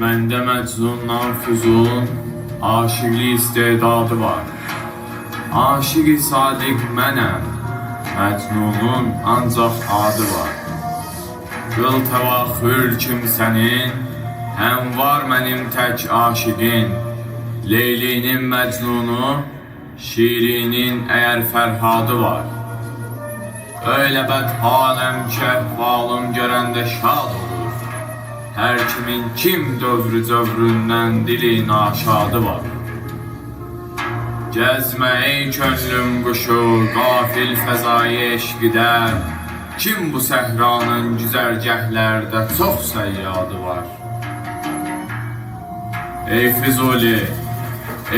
Məndə Məcnundan Füzun aşıqli istedadı var. Aşıqi sadiq mənəm, Məcnunun ancaq adı var. Qıl təvaxür kimsənin, həm var mənim tək aşiqin. Leylinin Məcnunu, şirinin əgər Fərhadı var. Öyle bədhaləm ki, əhvalım görəndə şad olur. Hər kimin kim dövrü-dövründən dili naşadı var. Gəzmə ey könlüm quşu, qafil fəzai eşqidər. Kim bu səhranın güzərgəhlərdə çox səyyadı var. Ey Füzuli,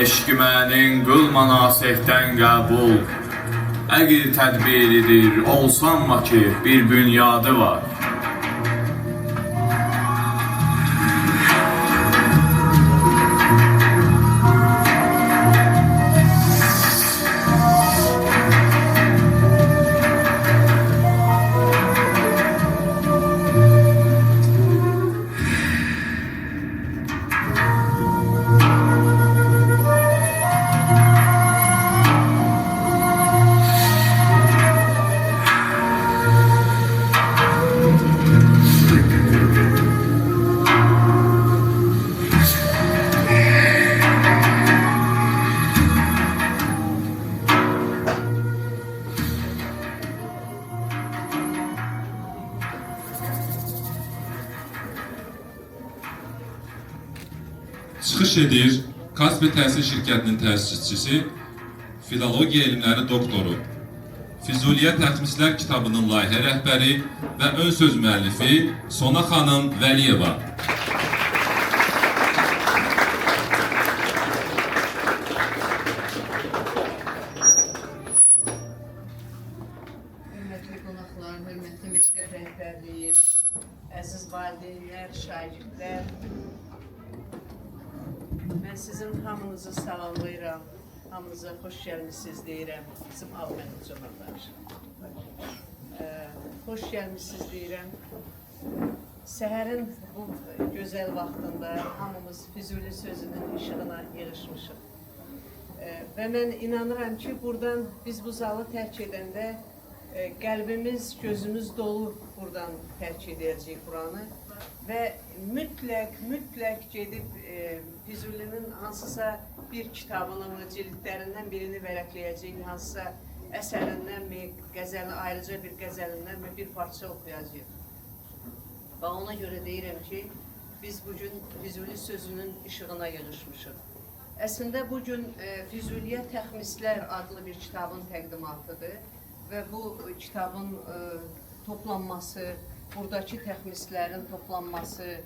eşqi mənin qılma nasihdən qəbul. Əqil tədbiridir, olsanma ki, bir bünyadı var. Çıxış edir Kaspi Təhsil Şirkətinin təsisçisi, Filologiya elmləri doktoru, Füzuliyə Təxmislər kitabının layihə rəhbəri və ön söz müəllifi Sona xanım Vəliyeva. Hörmətli qonaqlar, hörmətli məktəb rəhbərliyi, əziz valideynlər, şagirdlər. Mən sizin hamınızı salamlayıram, hamınıza xoş gəlmişsiniz deyirəm. İsim Ahmet Ucamanlar. Xoş gəlmişsiniz deyirəm. Səhərin bu gözəl vaxtında hamımız Füzuli sözünün işığına yığışmışıq. Və mən inanıram ki, buradan biz bu zalı tərk edəndə qəlbimiz, gözümüz dolu buradan tərk edəcəyik buranı. Və mütləq gedib Füzulinin hansısa bir kitabını, cildlərindən birini vərəqləyəcəyik, hansısa əsərindən mi, ayrıca bir qəzəlindən mi bir parça oxuyacağıq. Və ona görə deyirəm ki, biz bugün Füzuli sözünün işığına yığışmışıq. Əslində bugün Füzuliyə Təxmislər adlı bir kitabın təqdimatıdır və bu kitabın toplanması, buradakı təxmislərin toplanması,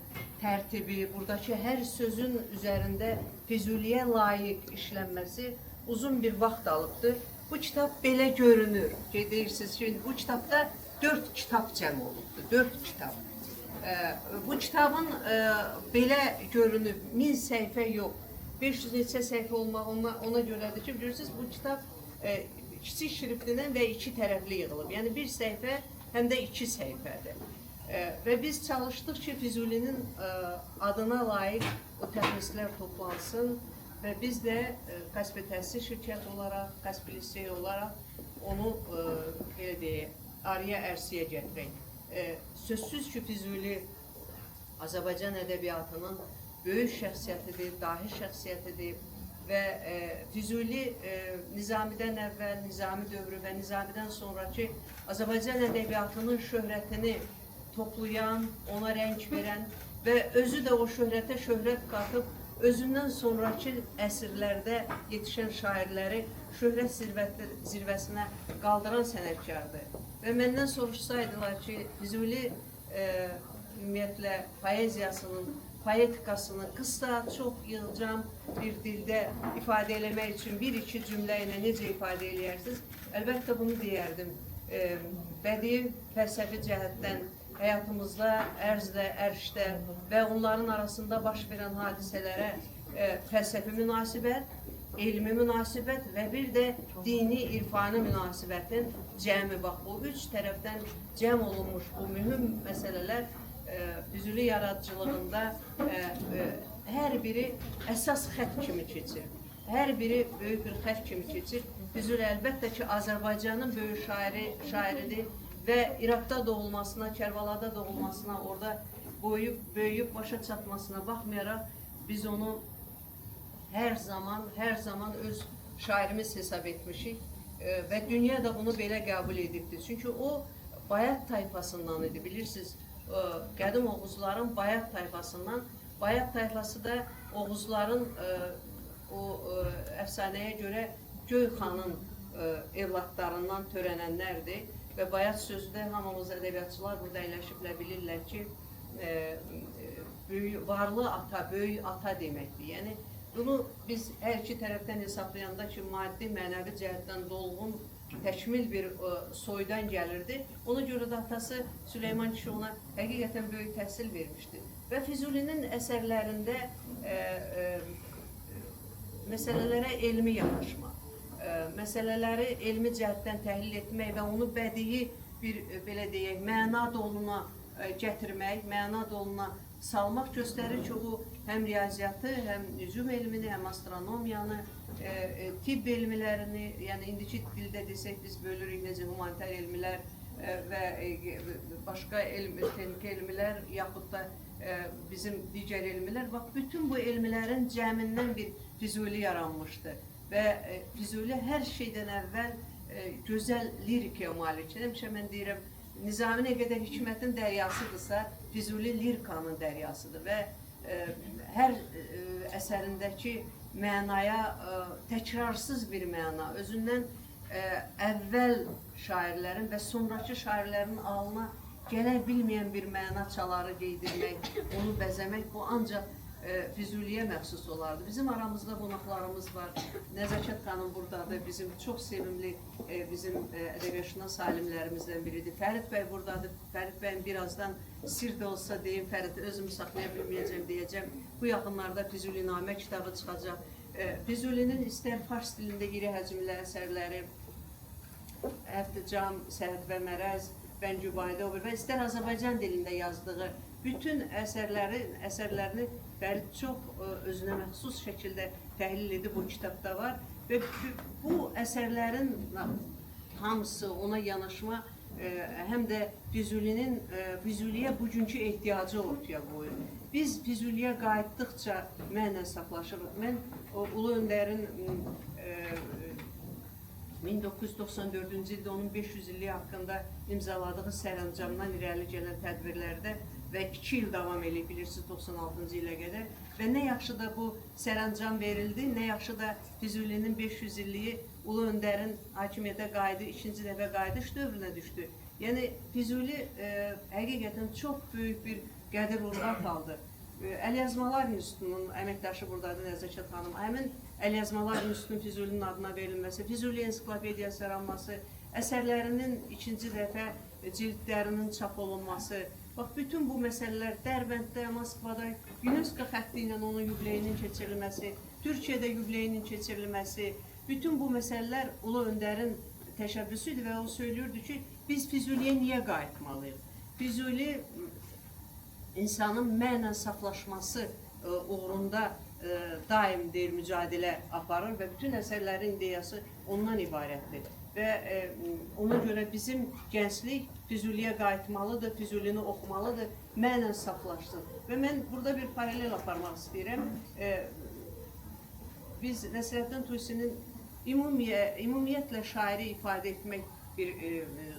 tərtibi, buradakı hər sözün üzərində Füzuliyə layiq işlənməsi uzun bir vaxt alıbdır. Bu kitab belə görünür. Deyirsiniz ki, bu kitabda 4 kitab cəm olubdur, 4 kitab. Bu kitabın belə görünüb, 1000 səhifə yox, 500 neçə səhifə olmaq ona görədir ki, bilirsiniz, bu kitab kiçik şriftindən və 2 tərəfli yığılıb. Yəni bir səhifə həm də 2 səhifədir. Və biz çalışdıq ki, Füzulinin adına layiq o təxmislər toplansın və biz də Kaspi Təhsil Şirkəti olaraq, Kaspi Lisey olaraq onu belə deyək, arıya ərsiyə gətirək. Sözsüz ki, Füzuli Azərbaycan ədəbiyyatının böyük şəxsiyyətidir, dahi şəxsiyyətidir və Füzuli Nizamidən əvvəl, Nizami dövrü və Nizamidən sonraki Azərbaycan ədəbiyyatının şöhrətini toplayan, ona rəng verən və özü də o şöhrətə şöhrət qatıb, özündən sonraki əsrlərdə yetişən şairləri şöhrət zirvəsinə qaldıran sənətkardır. Və məndən soruşsaydılar ki, Füzuli ümumiyyətlə poeziyasının, poetikasını qısa, çox yığcam bir dildə ifadə eləmək üçün bir-iki cümlə ilə necə ifadə eləyərsiniz? Əlbəttə bunu deyərdim. Bədii fəlsəfi cəhətdən həyatımızda, ərzdə, ərşdə və onların arasında baş verən hadisələrə fəlsəfi münasibət, elmi münasibət və bir də dini, irfani münasibətin cəmi. Bax, bu 3 tərəfdən cəm olunmuş bu mühüm məsələlər Füzuli yaradıcılığında hər biri əsas xətt kimi keçir. Hər biri böyük bir xətt kimi keçir. Füzuli əlbəttə ki, Azərbaycanın böyük şairidir və İraqda doğulmasına, Kərbalada doğulmasına, orada böyüyüb başa çatmasına baxmayaraq biz onu hər zaman öz şairimiz hesab etmişik və dünya da bunu belə qəbul edibdir. Çünki o Bayat tayfasından idi, bilirsiniz. Qədim Oğuzların Bayat tayfasından. Bayat tayfası da Oğuzların o əfsanəyə görə Göyxanın evlatlarından törənənlərdir və Bayat sözü də hamımız ədəbiyyatçılar burada əyləşiblə bilirlər ki, varlı ata, böyük ata deməkdir. Yəni bunu biz hər iki tərəfdən hesablayanda ki, maddi, mənəvi cəhətdən dolğun, təkmil bir soydan gəlirdi. Ona görə də atası Süleyman kişi ona həqiqətən böyük təhsil vermişdi. Və Füzulinin əsərlərində məsələlərə elmi yanaşma, məsələləri elmi cəhətdən təhlil etmək və onu bədii bir, belə deyək, məna doluna gətirmək, məna doluna salmaq göstərir ki, o həm riyaziyyatı, həm nücum elmini, həm astronomiyanı, tibb elmlərini, yəni indiki dildə desək biz bölürük necə humanitar elmlər və başqa texniki elmlər, yaxud da bizim digər elmlər, bax, bütün bu elmlərin cəmindən bir Füzuli yaranmışdı və Füzuli hər şeydən əvvəl gözəl lirikaya malikdir. Həmişə mən deyirəm, Nizami nə qədər hikmətin dəryasıdırsa, Füzuli lirikanın dəryasıdır və hər əsərindəki mənaya təkrarsız bir məna, özündən əvvəl şairlərin və sonraki şairlərin ağlına gələ bilməyən bir məna çaları qeydirmək, onu bəzəmək, bu ancaq Füzuliyə məxsus olardı. Bizim aramızda qonaqlarımız var. Nəzakət xanım buradadır. Bizim çox sevimli bizim ədəbiyyatşünas alimlərimizdən biridir. Fərid bəy buradadır. Fərid bəyin birazdan sir də olsa deyim, Fərid özümü saxlaya bilməyəcəm deyəcəm. Bu yaxınlarda Füzulinamə kitabı çıxacaq. Füzulinin istər fars dilində iri həcmli əsərləri, Əfticam, Səhət və Mərəz, Bəncübayda və istər Azərbaycan dilində yazdığı bütün əsərlərini Fərid çox özünə məxsus şəkildə təhlil edib bu kitabda var və bu əsərlərin hamısı ona yanaşma həm də Füzuliyə bugünkü ehtiyacı ortaya qoyur. Biz Füzuliyə qayıtdıqca mənlə saflaşırıq. Mən Ulu Öndərin 1994-cü ildə onun 500 illiyi haqqında imzaladığı sərəncamdan irəli gələn tədbirlərdə və 2 il davam edib, bilirsiniz, 96-cı ilə qədər. Və nə yaxşı da bu sərəncam verildi, nə yaxşı da Füzulinin 500 illiyi Ulu Öndərin hakimiyyətə qayıdı, ikinci dəfə qayıdış dövrünə düşdü. Yəni, Füzuli həqiqətən çox böyük bir qədir-urvat aldı. Əlyazmalar İnstitutunun əməkdaşı buradadır, Nəzakət xanım. Həmin Əlyazmalar İnstitutunun Füzulinin adına verilməsi, Füzuli ensiklopediyası yaranması, əsərlərinin ikinci dəfə cildlərinin çap olunması, bax, bütün bu məsələlər Dərbənddə, Moskvada, UNESCO xətti ilə onun yubileyinin keçirilməsi, Türkiyədə yubileyinin keçirilməsi, bütün bu məsələlər Ulu Öndərin təşəbbüsüdür və o söylürdü ki, biz Füzuliyə niyə qayıtmalıyıq? Füzuli insanın mənlə saflaşması uğrunda daim deyir, mücadilə aparır və bütün əsərlərin ideyası ondan ibarətdir. Və ona görə bizim gənclik Füzuliyə qayıtmalıdır, Füzulini oxumalıdır, mənlə saflaşsın. Və mən burada bir paralel aparmaq istəyirəm. Biz Nəsrəddin Tusinin ümumiyyətlə şairi ifadə etmək bir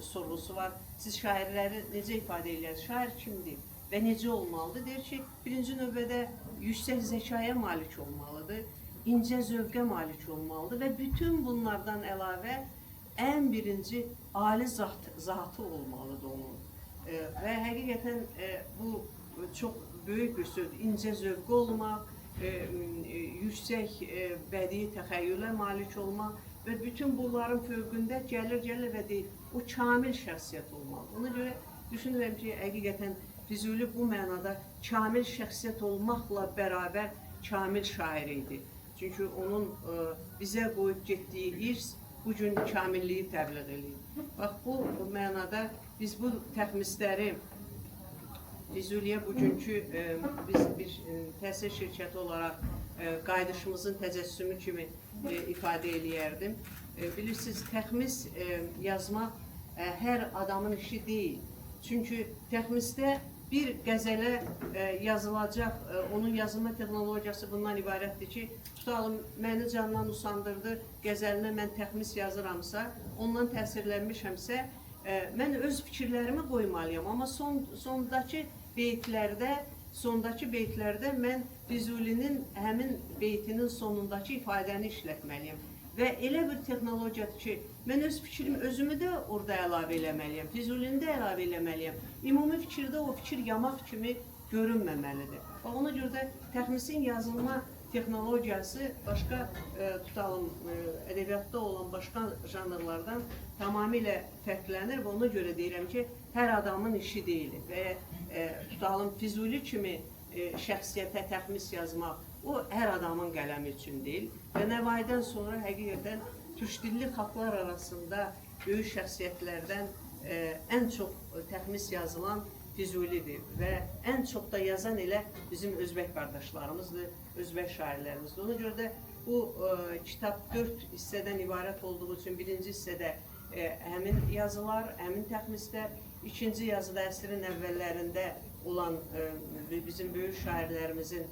sorğusu var. Siz şairləri necə ifadə edirsiniz? Şair kimdir və necə olmalıdır? Deyir ki, birinci növbədə yüksək zəkaya malik olmalıdır, incə zövqə malik olmalıdır və bütün bunlardan əlavə ən birinci ali zatı olmalıdır onun. Və həqiqətən bu çox böyük bir sözdür. İncə zövqə olmaq, yüksək bədii təxəyyülə malik olmaq və bütün bunların fövqündə gəlir və deyir, o kamil şəxsiyyət olmalıdır. Ona görə düşünürəm ki, həqiqətən Füzuli bu mənada kamil şəxsiyyət olmaqla bərabər kamil şair idi. Çünki onun bizə qoyub getdiyi irs bugün kamilliyi təbliğ edir. Bax, bu mənada biz bu təxmisləri Füzuliyə bugünkü biz bir təhsil şirkəti olaraq qayıdışımızın təcəssümü kimi ifadə eləyərdim. Bilirsiniz, təxmis yazmaq hər adamın işi deyil. Çünki təxmisdə bir qəzələ yazılacaq, onun yazılma texnologiyası bundan ibarətdir ki, tutalım, məni candan usandırdı, qəzəlinə mən təxmis yazıramsa, ondan təsirlənmişəmsə, mən öz fikirlərimi qoymalıyam, amma sondakı beytlərdə mən Füzulinin həmin beytinin sonundakı ifadəni işlətməliyəm. Və elə bir texnologiyadır ki, mən öz fikrimi özümü də orada əlavə eləməliyəm, Füzulini də əlavə eləməliyəm. Ümumi fikirdə o fikir yamaq kimi görünməməlidir. Ona görə də təxmisin yazılma texnologiyası başqa, tutalım, ədəbiyyatda olan başqa janrlardan tamamilə fərqlənir və ona görə deyirəm ki, hər adamın işi deyil. Və tutalım, Füzuli kimi şəxsiyyətə təxmis yazmaq, o hər adamın qələmi üçün deyil. Və Nəvaidən sonra həqiqətən türkdilli xalqlar arasında böyük şəxsiyyətlərdən ən çox təxmis yazılan Füzulidir və ən çox da yazan elə bizim özbək qardaşlarımızdır, özbək şairlərimizdir. Ona görə də bu kitab 4 hissədən ibarət olduğu üçün birinci hissədə həmin yazılar, həmin təxmislər, ikinci yazıda əsrin əvvəllərində olan bizim böyük şairlərimizin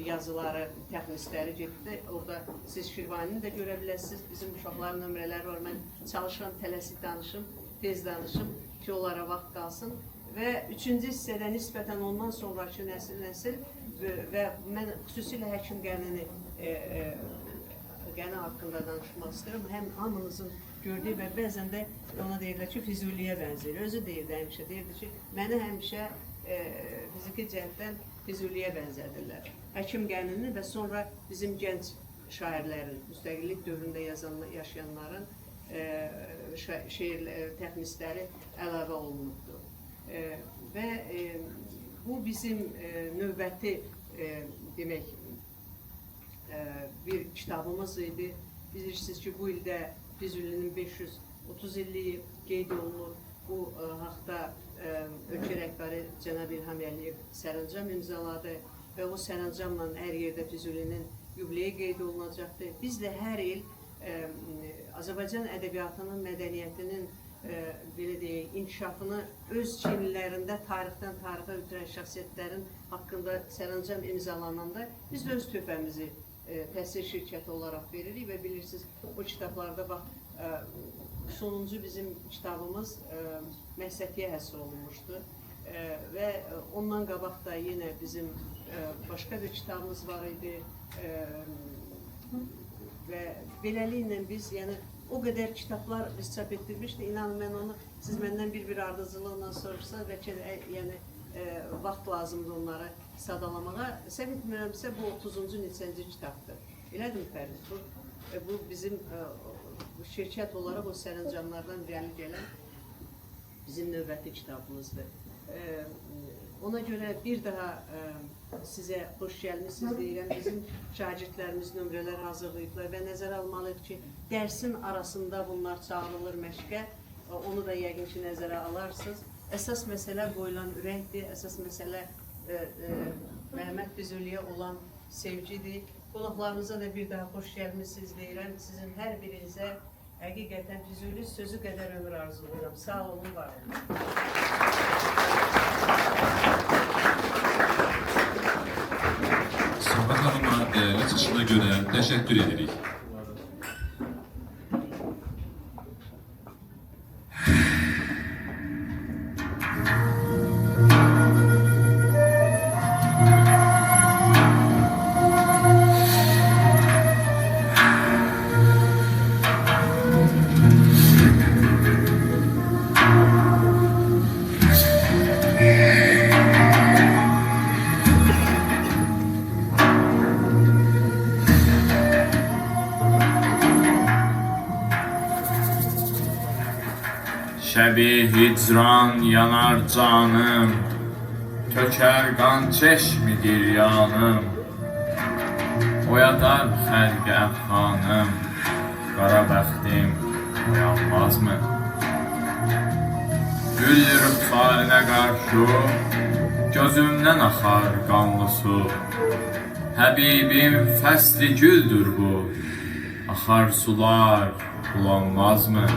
yazıları, təxmisləri getdi. Orada siz Şirvanini də görə biləsiniz, bizim uşaqların nömrələri var. Mən çalışıram, tələsik danışım, tez danışım ki, onlara vaxt qalsın. Və üçüncü hissədə nisbətən ondan sonraki nəsil və mən xüsusilə Həkim Qənini haqqında danışmaq istəyirəm. Həm hamınızın gördüyü və bəzən də ona deyirlər ki, Füzuliyə bənzəyir. Özü deyirdi həmişə, deyirdi ki, məni həmişə fiziki cəhətdən Füzuliyə bənzədirlər. Həkim Qənini və sonra bizim gənc şairlərin, müstəqillik dövründə yaşayanların təxmisləri əlavə olunubdur. Və bu bizim növbəti demək bir kitabımız idi. Bilirsiniz ki, bu ildə Füzulinin 530 illiyi qeyd olunur. Bu haqda ölkə rəhbəri cənab İlham Əliyev sərəncam imzaladı və o sərəncamla hər yerdə Füzulinin yubileyi qeyd olunacaqdır. Biz də hər il Azərbaycan ədəbiyyatının, mədəniyyətinin belə deyək, inkişafını öz çinlilərində tarixdən tarixə ötürən şəxsiyyətlərin haqqında sərəncam imzalananda biz də öz töhfəmizi təhsil şirkəti olaraq veririk və bilirsiniz, o kitablarda bax, sonuncu bizim kitabımız Məhsətiyə həsr olunmuşdu və ondan qabaq da yenə bizim başqa bir kitabımız var idi və beləliklə biz, yəni, o qədər kitablar biz çap etdirmişdik. İnanın, mən onu, siz məndən bir ardıcılıqla soruşsanız, bəlkə yəni, vaxt lazımdır onları sadalamağa. Səhv etmirəmsə, bu 30-cu neçənci kitabdır. Elədir mi Fərid? Bu bizim şirkət olaraq o sərəncamlardan irəli gələn bizim növbəti kitabımızdır. Ona görə bir daha sizə xoş gəlmişsiniz deyirəm. Bizim şagirdlərimiz nömrələr hazırlayıblar və nəzərə almalıyıq ki, dərsin arasında bunlar çağırılır məşqə. Onu da yəqin ki, nəzərə alarsınız. Əsas məsələ qoyulan ürəkdir, əsas məsələ Məhəmməd Füzuliyə olan sevgidir. Qonaqlarımıza da bir daha xoş gəlmişsiniz deyirəm. Sizin hər birinizə həqiqətən Füzuli sözü qədər ömür arzulayıram. Sağ olun, var olun. Səbət xanıma dəyərli çıxışına görə təşəkkür edirik. Şəbi hicran yanar canım, tökər qan çeşmi giryanım, oyadar xəlqə xanım, qara bəxtim oyanmaz mı? Gül rüxsarinə qarşı gözümdən axar qanlı su. Həbibim fəsli güldür bu, axar sular bulanmazmı?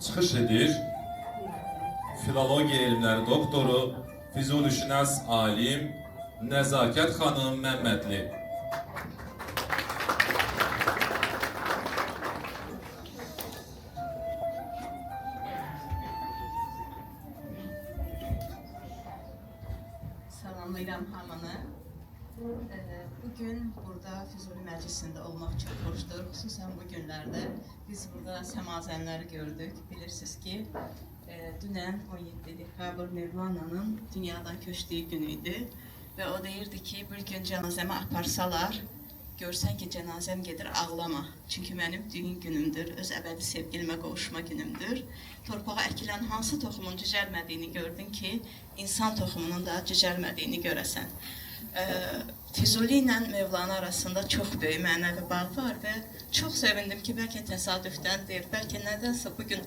Çıxış edir filologiya elmləri doktoru, fizulişünas alim Nəzakət xanım Məmmədli. salamlayıram hamını. Bugün burada Füzuli Məclisində olmaq çox xoşdur. Xüsusən bu günlərdə biz burada səmazənləri gördük. Bilirsiniz ki, dünən 17 dekabr Mevlana'nın dünyadan köçdüyü gün idi. Və o deyirdi ki, bir gün cənazəmə aparsalar, görsən ki, cənazəm gedir, ağlama. Çünki mənim düyün günümdür, öz əbədi sevgilimə qovuşma günümdür. Torpağa əkilən hansı toxumun cücərmədiyini gördün ki, insan toxumunun da cücərmədiyini görəsən. Füzuli ilə Mevlana arasında çox böyük mənəvi bağ var və çox sevindim ki, bəlkə təsadüfdəndir, bəlkə nədənsə bugün,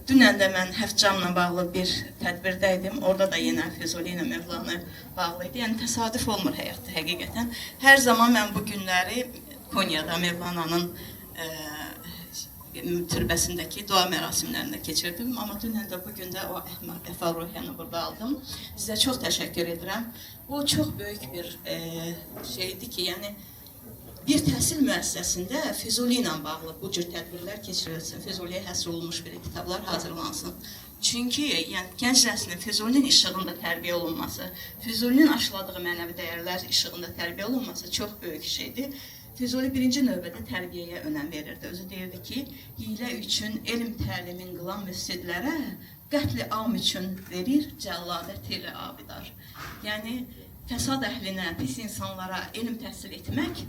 dünən də mən Həfcamla bağlı bir tədbirdə idim, orada da yenə Füzuli ilə Mevlana bağlı idi. Yəni təsadüf olmur həyatda həqiqətən. Hər zaman mən bu günləri Konya'da Mevlana'nın türbəsindəki dua mərasimlərində keçirdim. Amma dünən də bugün də o Əfal Ruhiyyəni burada aldım. Sizə çox təşəkkür edirəm. Bu çox böyük bir şeydir ki, yəni bir təhsil müəssisəsində Füzuli ilə bağlı bu cür tədbirlər keçirilsin. Füzuliyə həsr olunmuş bir kitablar hazırlansın. Çünki yəni, gənc nəslin Füzulinin işığında tərbiyə olunması, Füzulinin aşıladığı mənəvi dəyərlər işığında tərbiyə olunması çox böyük şeydir. Füzuli birinci növbədə tərbiyəyə önəm verirdi. Özü deyirdi ki, hiylə üçün elm təlimin qılan müfsidlərə qətli am üçün verir cəlladət ilə abidar. Yəni, fəsad əhlinə, pis insanlara elm təhsil etmək,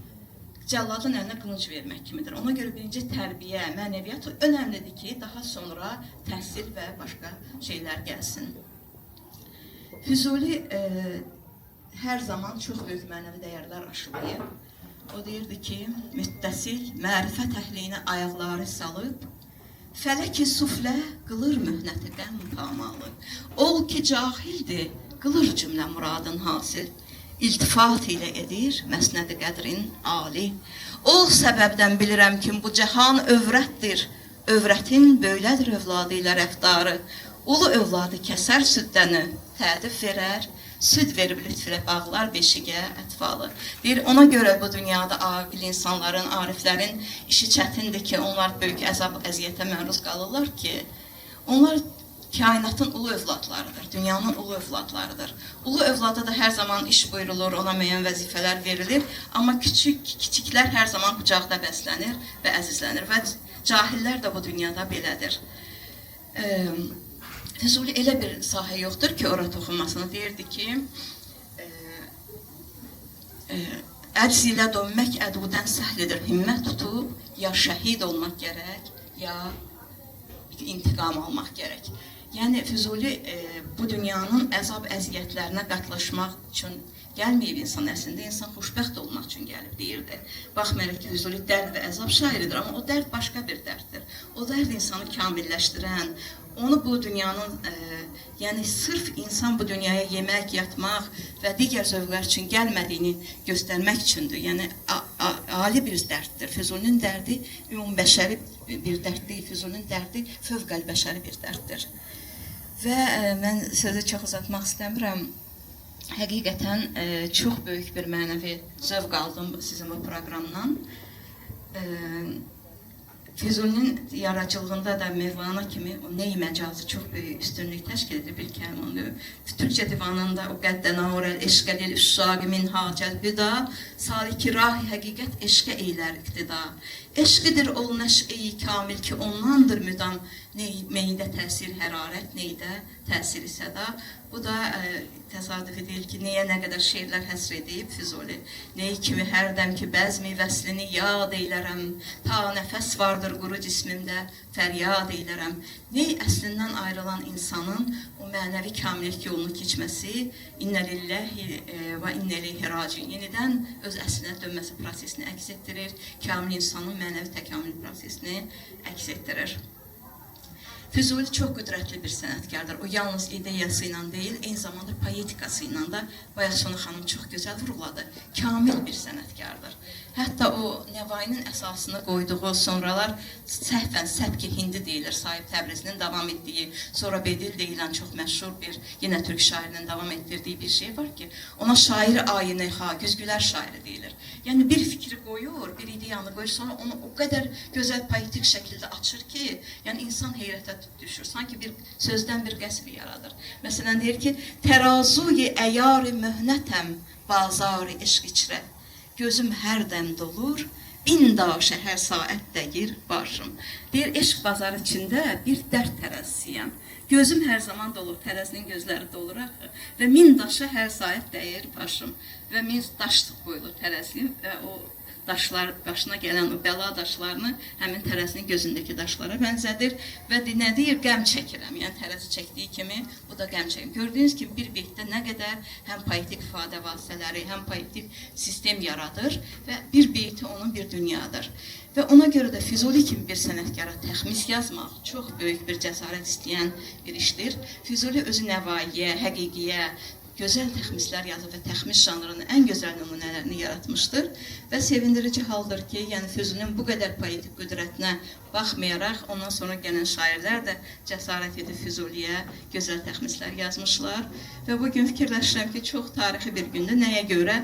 cəlladın əlinə qılınc vermək kimidir. Ona görə birinci tərbiyə, mənəviyyat önəmlidir ki, daha sonra təhsil və başqa şeylər gəlsin. Füzuli hər zaman çox böyük mənəvi dəyərlər aşılayıb. O deyirdi ki, müttəsil, mərifət əhliyinə ayaqları salıb, fələki suflə qılır mühnəti qəm pamalı. Ol ki, cahildir, qılır cümlə muradın hasil. İltifat ilə edir məsnədi qədrin ali. Ol səbəbdən bilirəm ki, bu cəhan övrətdir. Övrətin böylədir övladı ilə rəftarı. Ulu övladı kəsər süddəni, tədif verər. Süd verib lütfülə bağlar beşiqə ətfalı. Deyir, ona görə bu dünyada aqil insanların, ariflərin işi çətindir ki, onlar böyük əzab, əziyyətə məruz qalırlar ki, onlar kainatın ulu övladlarıdır, dünyanın ulu övladlarıdır. Ulu övlada da hər zaman iş buyurulur, ona müəyyən vəzifələr verilir, amma kiçiklər hər zaman qucaqda bəslənir və əzizlənir və cahillər də bu dünyada belədir. Füzuli elə bir sahə yoxdur ki, ora toxunmasını deyirdi ki, əcz ilə dönmək ədudən səhlidir, himmət tutub, ya şəhid olmaq gərək, ya intiqam almaq gərək. Yəni, Füzuli bu dünyanın əzab əziyyətlərinə qatlaşmaq üçün gəlməyib insan əslində, insan xoşbəxt olmaq üçün gəlib, deyirdi. Baxmayaraq ki, Füzuli dərd və əzab şairidir, amma o dərd başqa bir dərddir. O dərd insanı kamilləşdirən, onu bu dünyanın, yəni sırf insan bu dünyaya yemək, yatmaq və digər zövqlər üçün gəlmədiyini göstərmək üçündür. Yəni, ali bir dərddir. Füzulinin dərdi ümumbəşəri bir dərddir, Füzulinin dərdi fövqəlbəşəri bir dərddir. Və mən sözü çox uzatmaq istəmirəm. Həqiqətən çox böyük bir mənəvi zövq aldım sizin bu proqramdan. Füzulinin yaradıcılığında da Mevlana kimi o ney məcazı çox böyük üstünlük təşkil edir bir kəlmanı. Türkçə divanında o qəddən aurəl eşqəlil üşşaqi min hacəl büda, saliki rahi həqiqət eşqə eylər iqtida. Eşqidir ol nəşq-i kamil ki ondandır müdam, meydə təsir hərarət, neydə təsir səda. Bu da təsadüfi deyil ki, nəyə nə qədər şeirlər həsr edib Füzuli. Ney kimi hərdəm ki, bəzmi vəslini yad eylərəm, ta nəfəs vardır quru cismimdə, fəryad eylərəm. Ney əslindən ayrılan insanın o mənəvi kamillik yolunu keçməsi, innəlilləhi və innəleyhi racin, yenidən öz əslinə dönməsi prosesini əks etdirir, kamil insanın mənəvi təkamül prosesini əks etdirir. Füzuli çox qüdrətli bir sənətkardır. O yalnız ideyası ilə deyil, eyni zamanda poetikası ilə də Bayasona xanım çox gözəl vurğuladı. Kamil bir sənətkardır. Hətta o Nəvainin əsasını qoyduğu sonralar səhvən Səbki Hindi deyilir, Sahib Təbrizinin davam etdiyi, sonra Bedil deyilən çox məşhur bir, yenə türk şairinin davam etdirdiyi bir şey var ki, ona şair ayini, güzgülər şairi deyilir. Yəni bir fikri qoyur, bir ideyanı qoyur, sonra onu o qədər gözəl poetik şəkildə açır ki, yəni insan heyrətə düşür. Sanki bir sözdən bir qəsr yaradır. Məsələn deyir ki, tərazuyi əyar-ı möhnətəm, bazar-ı eşq içrə. Gözüm hər dəm dolur, bin daşa hər saat dəyir başım. Deyir, eşq bazarı içində bir dərd tərəzisiyəm. Gözüm hər zaman dolur, tərəzinin gözləri dolur axı. Və min daşa hər saat dəyir başım. Və min daş qoyulur tərəzinin və o daşlar, başına gələn o bəla daşlarını həmin tərəzinin gözündəki daşlara bənzədir. Və nə deyir, qəm çəkirəm. Yəni tərəzi çəkdiyi kimi bu da qəm çəkir. Gördüyünüz kimi bir beytdə nə qədər həm poetik ifadə vasitələri, həm poetik sistem yaradır və bir beyti onun bir dünyadır. Və ona görə də Füzuli kimi bir sənətkara təxmis yazmaq çox böyük bir cəsarət istəyən bir işdir. Füzuli özü nəvaiyə, həqiqiyə, gözəl təxmislər yazıb və təxmis janrının ən gözəl nümunələrini yaratmışdır. Və sevindirici haldır ki, yəni Füzulinin bu qədər poetik qüdrətinə baxmayaraq, ondan sonra gələn şairlər də cəsarət edib Füzuliyə gözəl təxmislər yazmışlar. Və bugün fikirləşirəm ki, çox tarixi bir gündür. Nəyə görə?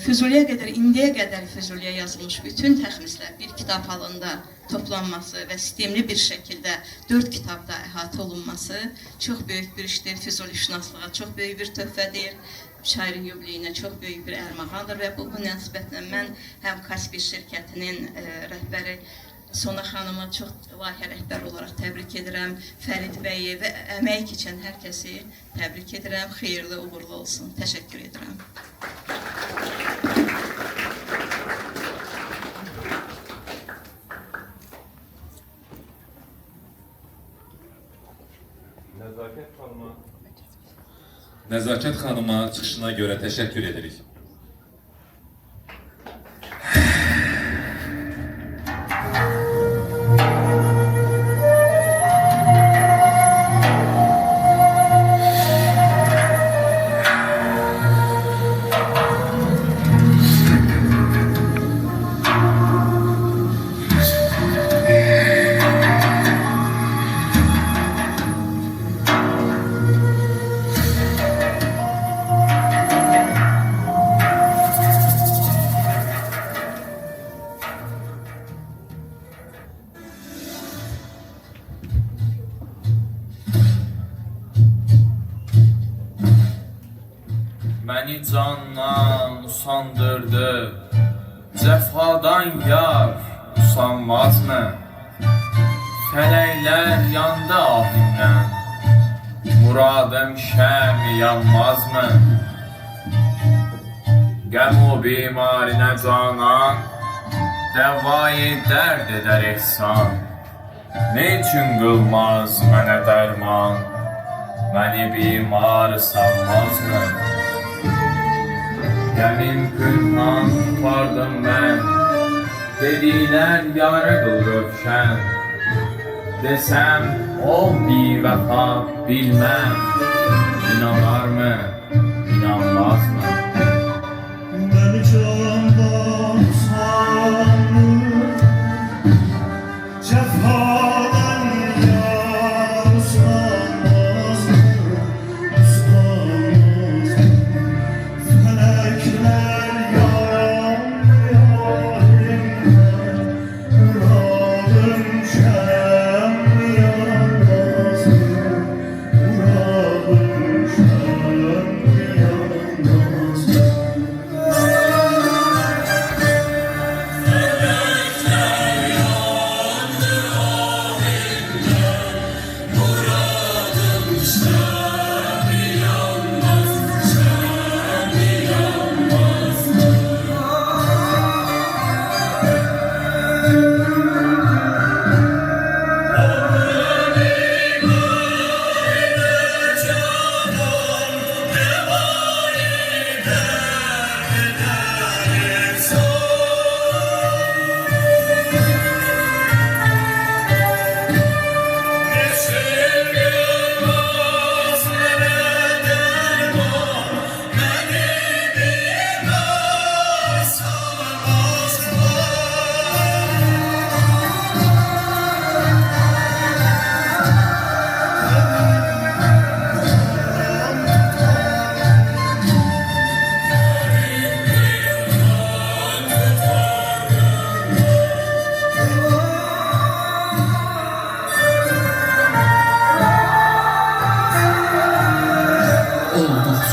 Füzuliyə qədər, indiyə qədər Füzuliyə yazılmış bütün təxmislər bir kitab halında toplanması və sistemli bir şəkildə 4 kitabda əhatə olunması çox böyük bir işdir. Füzuli şünaslığa çox böyük bir töhfədir. Şairin yubileyinə çox böyük bir ərmağandır və bu münasibətlə mən həm Kaspir şirkətinin rəhbəri Sona xanımı çox layihə rəhbəri olaraq təbrik edirəm. Fərid bəyi və əmək keçən hər kəsi təbrik edirəm. Xeyirli, uğurlu olsun. Təşəkkür edirəm. Nəzakət xanıma çıxışına görə təşəkkür edirik. Məni candan usandırdı, cəfadan yar usanmaz mı? Fələklər yandı ahimdən, muradım şəm yanmaz mı? Qəm o bimarinə canan, dəvayı dərd edər ehsan. Ne üçün qılmaz mənə dərman, məni bimar sanmaz mı? Qəmin pünhan tutardım mən, dedilər yarı qıl rövşən. Desəm ol bivəfa bilməm, İnanar mı, inanmaz mı? Beni candan usanır, cefadan yar usanmaz mı, usanmaz mı? Felekler yarandı yarimden, muradım şem yanmaz mı, muradım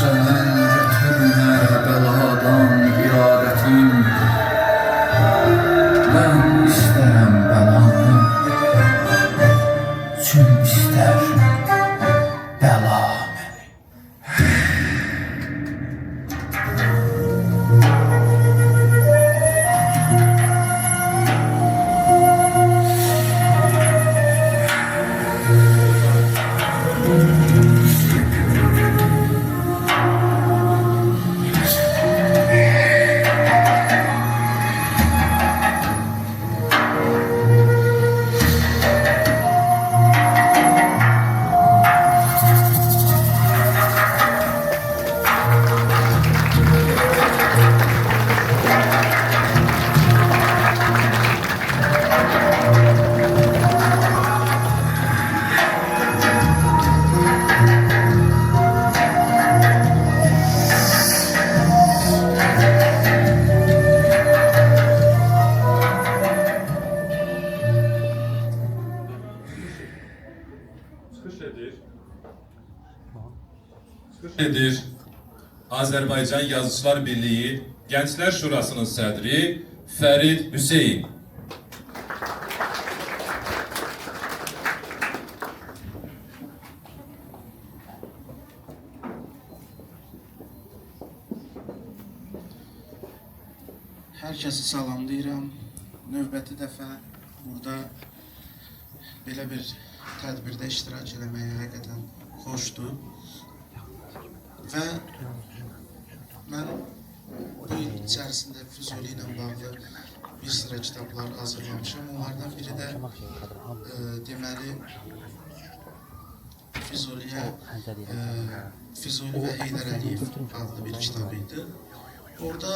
Senin getirme beladan iradetin. Ben isterim belanı, kim ister bela beni. Edir. Azərbaycan Yazıçılar Birliyi Gənclər Şurasının sədri Fərid Hüseyn. Hər kəsi salamlayıram. Növbəti dəfə burada belə bir tədbirdə iştirak eləməyə həqiqətən xoşdur. Və mən bu il içərisində Füzuli ilə bağlı bir sıra kitablar hazırlamışam. Onlardan biri də deməli Füzuli və Heydər Əliyev adlı bir kitab idi. Orada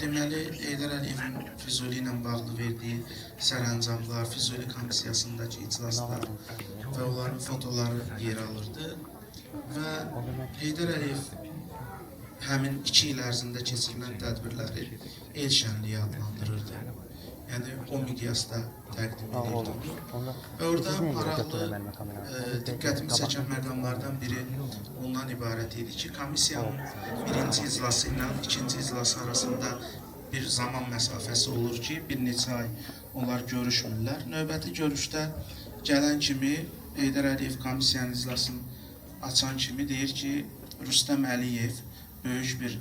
deməli Heydər Əliyevin Füzuli ilə bağlı verdiyi sərəncamlar, Füzuli komissiyasındakı iclaslar və onların fotoları yer alırdı. Və Heydər Əliyev həmin 2 il ərzində keçirilən tədbirləri el şənliyi adlandırırdı. Yəni o miqyasda təqdim edirdi onu. Və orada maraqlı, diqqətimi çəkən məqamlardan biri ondan ibarət idi ki, komissiyanın 1-ci iclası ilə 2-ci iclası arasında bir zaman məsafəsi olur ki, bir neçə ay onlar görüşmürlər. Növbəti görüşdə gələn kimi Heydər Əliyev komissiyanın iclasını açan kimi deyir ki, Rüstəm Əliyev, böyük bir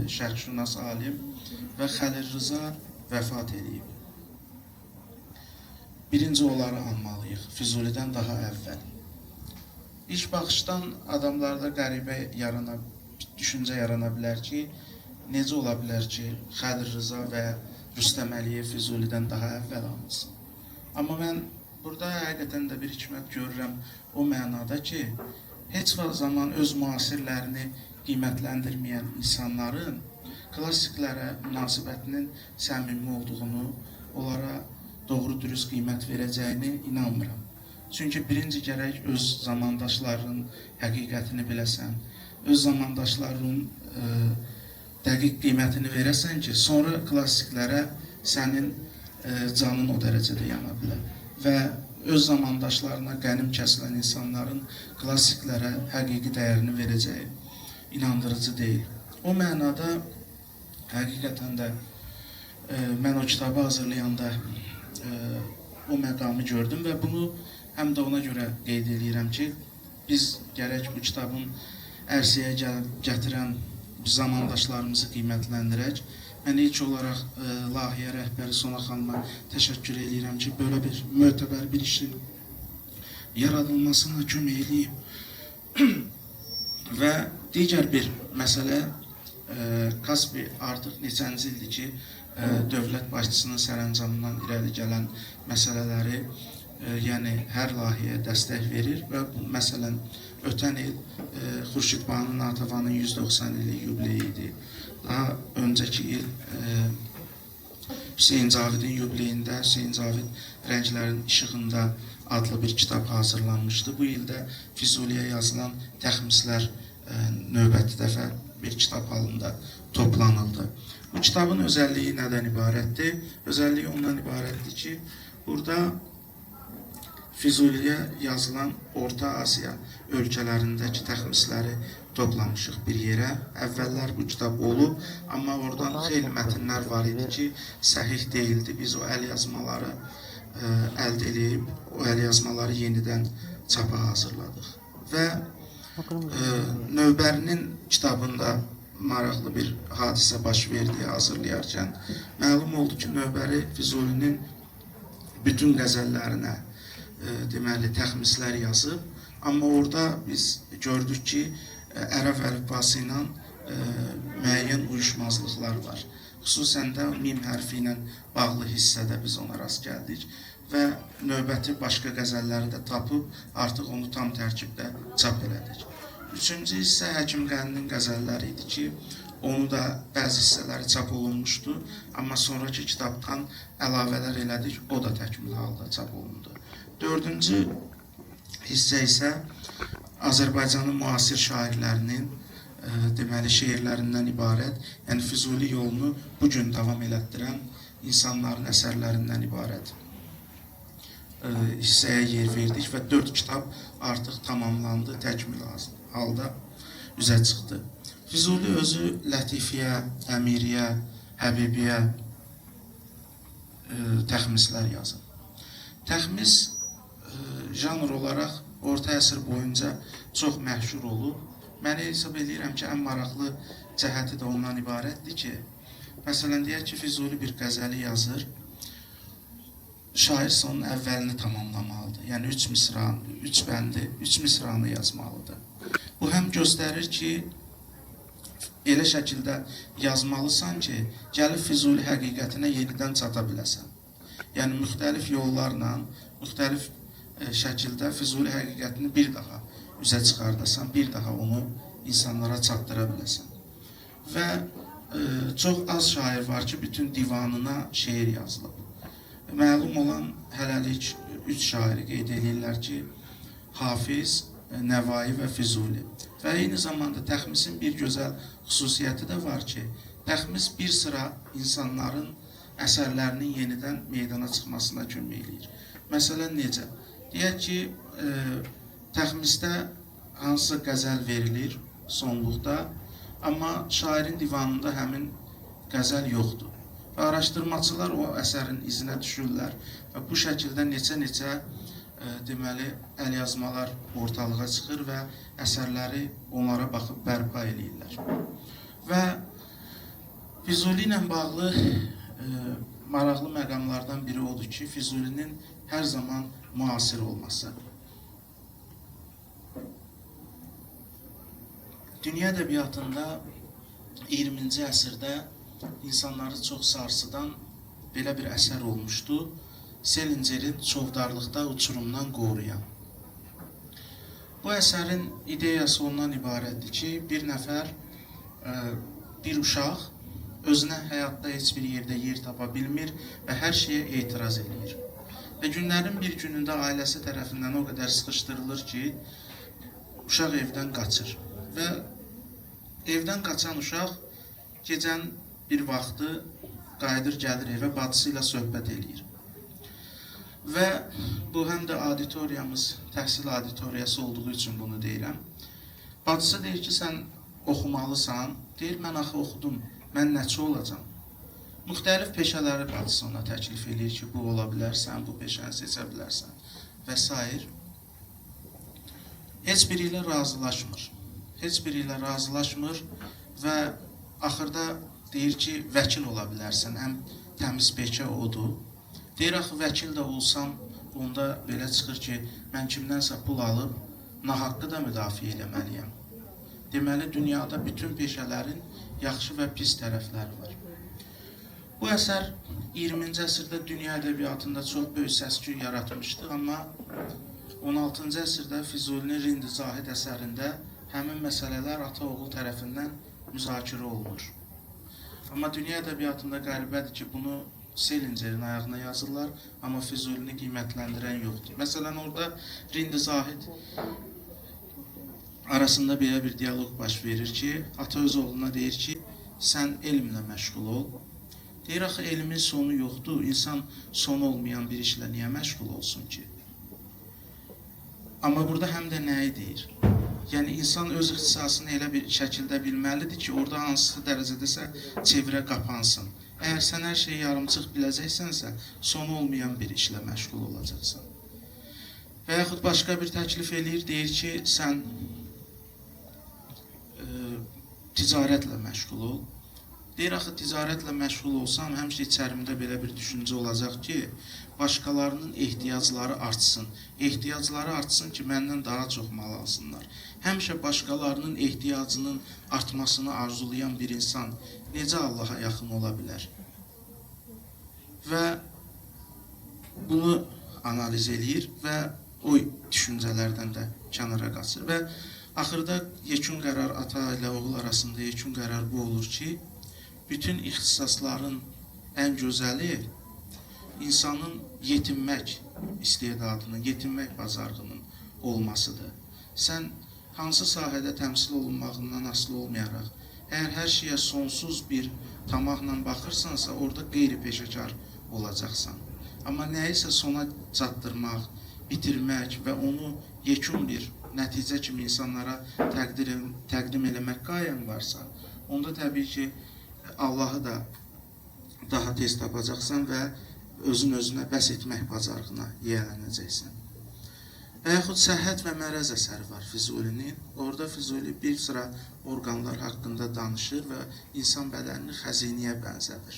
şərqşünas alim və Xəlil Rıza vəfat edib. Birinci onları anmalıyıq, Füzulidən daha əvvəl. İlk baxışdan adamlarda qəribə düşüncə yarana bilər ki, necə ola bilər ki, Xəlil Rıza və Rüstəm Əliyev Füzulidən daha əvvəl anılsın. Amma mən burada həqiqətən də bir hikmət görürəm o mənada ki, heç vaxt zaman öz müasirlərini qiymətləndirməyən insanların klassiklərə münasibətinin səmimi olduğunu, onlara doğru dürüst qiymət verəcəyini inanmıram. Çünki birinci gərək öz zamandaşlarının həqiqətini biləsən, öz zamandaşlarının dəqiq qiymətini verəsən ki, sonra klassiklərə sənin canın o dərəcədə yana bilər. Və öz zamandaşlarına qənim kəsilən insanların klassiklərə həqiqi dəyərini verəcəyi inandırıcı deyil. O mənada həqiqətən də mən o kitabı hazırlayanda o məqamı gördüm və bunu həm də ona görə qeyd edirəm ki, biz gərək bu kitabın ərsəyə gətirən zamandaşlarımızı qiymətləndirək. Mən ilk olaraq layihə rəhbəri Sona xanıma təşəkkür edirəm ki, belə bir mötəbər bir işin yaradılmasına kömək eləyib. Və digər bir məsələ, Kaspi artıq neçənci ildir ki, dövlət başçısının sərəncamından irəli gələn məsələləri, yəni hər layihəyə dəstək verir və bu məsələn ötən il Xurşid Banu Natəvanın 190 illik yubileyi idi. Daha öncəki il Hüseyn Cavidin yubileyində Hüseyn Cavid Rənglərin İşığında adlı bir kitab hazırlanmışdı. Bu ildə Füzuliyə yazılan təxmislər növbəti dəfə bir kitab halında toplanıldı. Bu kitabın özəlliyi nədən ibarətdir? Özəlliyi ondan ibarətdir ki, burada Füzuliyə yazılan Orta Asiya ölkələrindəki təxmisləri toplamışıq bir yerə. Əvvəllər bu kitab olub, amma oradan xeyli mətnlər var idi ki, səhih deyildi. Biz o əl yazmaları əldə edib, o əl yazmaları yenidən çapa hazırladıq. Və Növbərinin kitabında maraqlı bir hadisə baş verdi hazırlayarkən. Məlum oldu ki, Növbəri Füzulinin bütün qəzəllərinə deməli təxmislər yazıb, amma orada biz gördük ki, ərəb əlifbası ilə müəyyən uyuşmazlıqlar var. Xüsusən də mim hərfi ilə bağlı hissədə biz ona rast gəldik və növbəti başqa qəzəlləri də tapıb artıq onu tam tərkibdə çap elədik. Üçüncü hissə Həkim Qəninin qəzəlləri idi ki, onu da bəzi hissələri çap olunmuşdu, amma sonraki kitabdan əlavələr elədik, o da təkmil halda çap olundu. Dördüncü hissə isə Azərbaycanın müasir şairlərinin deməli şeirlərindən ibarət, yəni Füzuli yolunu bu gün davam elətdirən insanların əsərlərindən ibarət hissəyə yer verdik və 4 kitab artıq tamamlandı, təkmil halda üzə çıxdı. Füzuli özü Lətifiyyə, Əmiriyyə, Həbibiyyə təxmislər yazır. Təxmis janr olaraq orta əsr boyunca çox məşhur olub. Mən hesab edirəm ki, ən maraqlı cəhəti də ondan ibarətdir ki, məsələn, deyək ki, Füzuli bir qəzəli yazır, şair sonun əvvəlini tamamlamalıdır. Yəni 3 misranı, 3 bəndi, 3 misranı yazmalıdır. Bu həm göstərir ki, elə şəkildə yazmalısan ki, gəlib Füzuli həqiqətinə yenidən çata biləsən. Yəni, müxtəlif yollarla, müxtəlif şəkildə Füzuli həqiqətini bir daha üzə çıxardasan, bir daha onu insanlara çatdıra biləsən. Və çox az şair var ki, bütün divanına şeir yazılıb. Məlum olan hələlik 3 şairi qeyd edirlər ki, Hafiz, Nəvai və Füzuli. Və eyni zamanda təxmisin bir gözəl xüsusiyyəti də var ki, təxmis bir sıra insanların əsərlərinin yenidən meydana çıxmasına kömək edir. Məsələn, necə? Deyək ki, təxmisdə hansısa qəzəl verilir sonluqda, amma şairin divanında həmin qəzəl yoxdur. Və araşdırmaçılar o əsərin izinə düşürlər və bu şəkildə neçə-neçə deməli, əlyazmalar ortalığa çıxır və əsərləri onlara baxıb bərpa edirlər. Və Füzuli ilə bağlı maraqlı məqamlardan biri odur ki, Füzulinin hər zaman müasir olması. Dünya ədəbiyyatında 20-ci əsrdə insanları çox sarsıdan belə bir əsər olmuşdu. Selingerin Çovdarlıqda uçurumdan qoruyan. Bu əsərin ideyası ondan ibarətdir ki, bir nəfər, bir uşaq özünə həyatda heç bir yerdə yer tapa bilmir və hər şeyə etiraz edir. Və günlərin bir günündə ailəsi tərəfindən o qədər sıxışdırılır ki, uşaq evdən qaçır. Və evdən qaçan uşaq gecən bir vaxtı qayıdır, gəlir evə, bacısı ilə söhbət edir. Və bu həm də auditoriyamız, təhsil auditoriyası olduğu üçün bunu deyirəm. Bacısı deyir ki, sən oxumalısan. Deyir, mən axı oxudum, mən nəçi olacam? Müxtəlif peşələri bacısı ona təklif edir ki, bu ola bilərsən, bu peşəni seçə bilərsən və s. Heç biri ilə razılaşmır. Heç biri ilə razılaşmır və axırda deyir ki, vəkil ola bilərsən, ən təmiz peşə odur. Deyir, axı, vəkil də olsam, onda belə çıxır ki, mən kimdənsə pul alıb, nahaqqı da müdafiə eləməliyəm. Deməli, dünyada bütün peşələrin yaxşı və pis tərəfləri var. Bu əsər 20-ci əsrdə dünya ədəbiyyatında çox böyük səs-küy yaratmışdı, amma 16-cı əsrdə Füzulinin Rindi Zahid əsərində həmin məsələlər ata-oğul tərəfindən müzakirə olunur. Amma dünya ədəbiyyatında qəribədir ki, bunu Selingerin ayağına yazırlar, amma Füzulini qiymətləndirən yoxdur. Məsələn, orada Rindi Zahid arasında belə bir diyaloq baş verir ki, ata öz oğluna deyir ki, sən elmlə məşğul ol. Deyir, axı, elmin sonu yoxdur, insan sonu olmayan bir işlə niyə məşğul olsun ki? Amma burada həm də nəyi deyir? Yəni insan öz ixtisasını elə bir şəkildə bilməlidir ki, orada hansı dərəcədəsə çevrə qapansın. Əgər sən hər şeyi yarımçıq biləcəksənsə, sonu olmayan bir işlə məşğul olacaqsan. Və yaxud başqa bir təklif eləyir, deyir ki, sən ticarətlə məşğul ol. Deyir, axı ticarətlə məşğul olsam, həmişə içərimdə belə bir düşüncə olacaq ki, başqalarının ehtiyacları artsın. Ehtiyacları artsın ki, məndən daha çox mal alsınlar. Həmişə başqalarının ehtiyacının artmasını arzulayan bir insan necə Allaha yaxın ola bilər? Və bunu analiz eləyir və o düşüncələrdən də kənara qaçır. Və axırda yekun qərar ata ilə oğul arasında yekun qərar bu olur ki, bütün ixtisasların ən gözəli insanın yetinmək istedadının, yetinmək bacarığının olmasıdır. Sən hansı sahədə təmsil olunmağından asılı olmayaraq, əgər hər şeyə sonsuz bir tamahla baxırsansa, orada qeyri-peşəkar olacaqsan. Amma nəyisə sona çatdırmaq, bitirmək və onu yekun bir nəticə kimi insanlara təqdim eləmək qayən varsa, onda təbii ki, Allahı da daha tez tapacaqsan və özün-özünə bəs etmək bacarığına yiyələnəcəksən. Və yaxud səhhət və mərəz əsəri var Füzulinin. Orada Füzuli bir sıra orqanlar haqqında danışır və insan bədənini xəzinəyə bənzədir.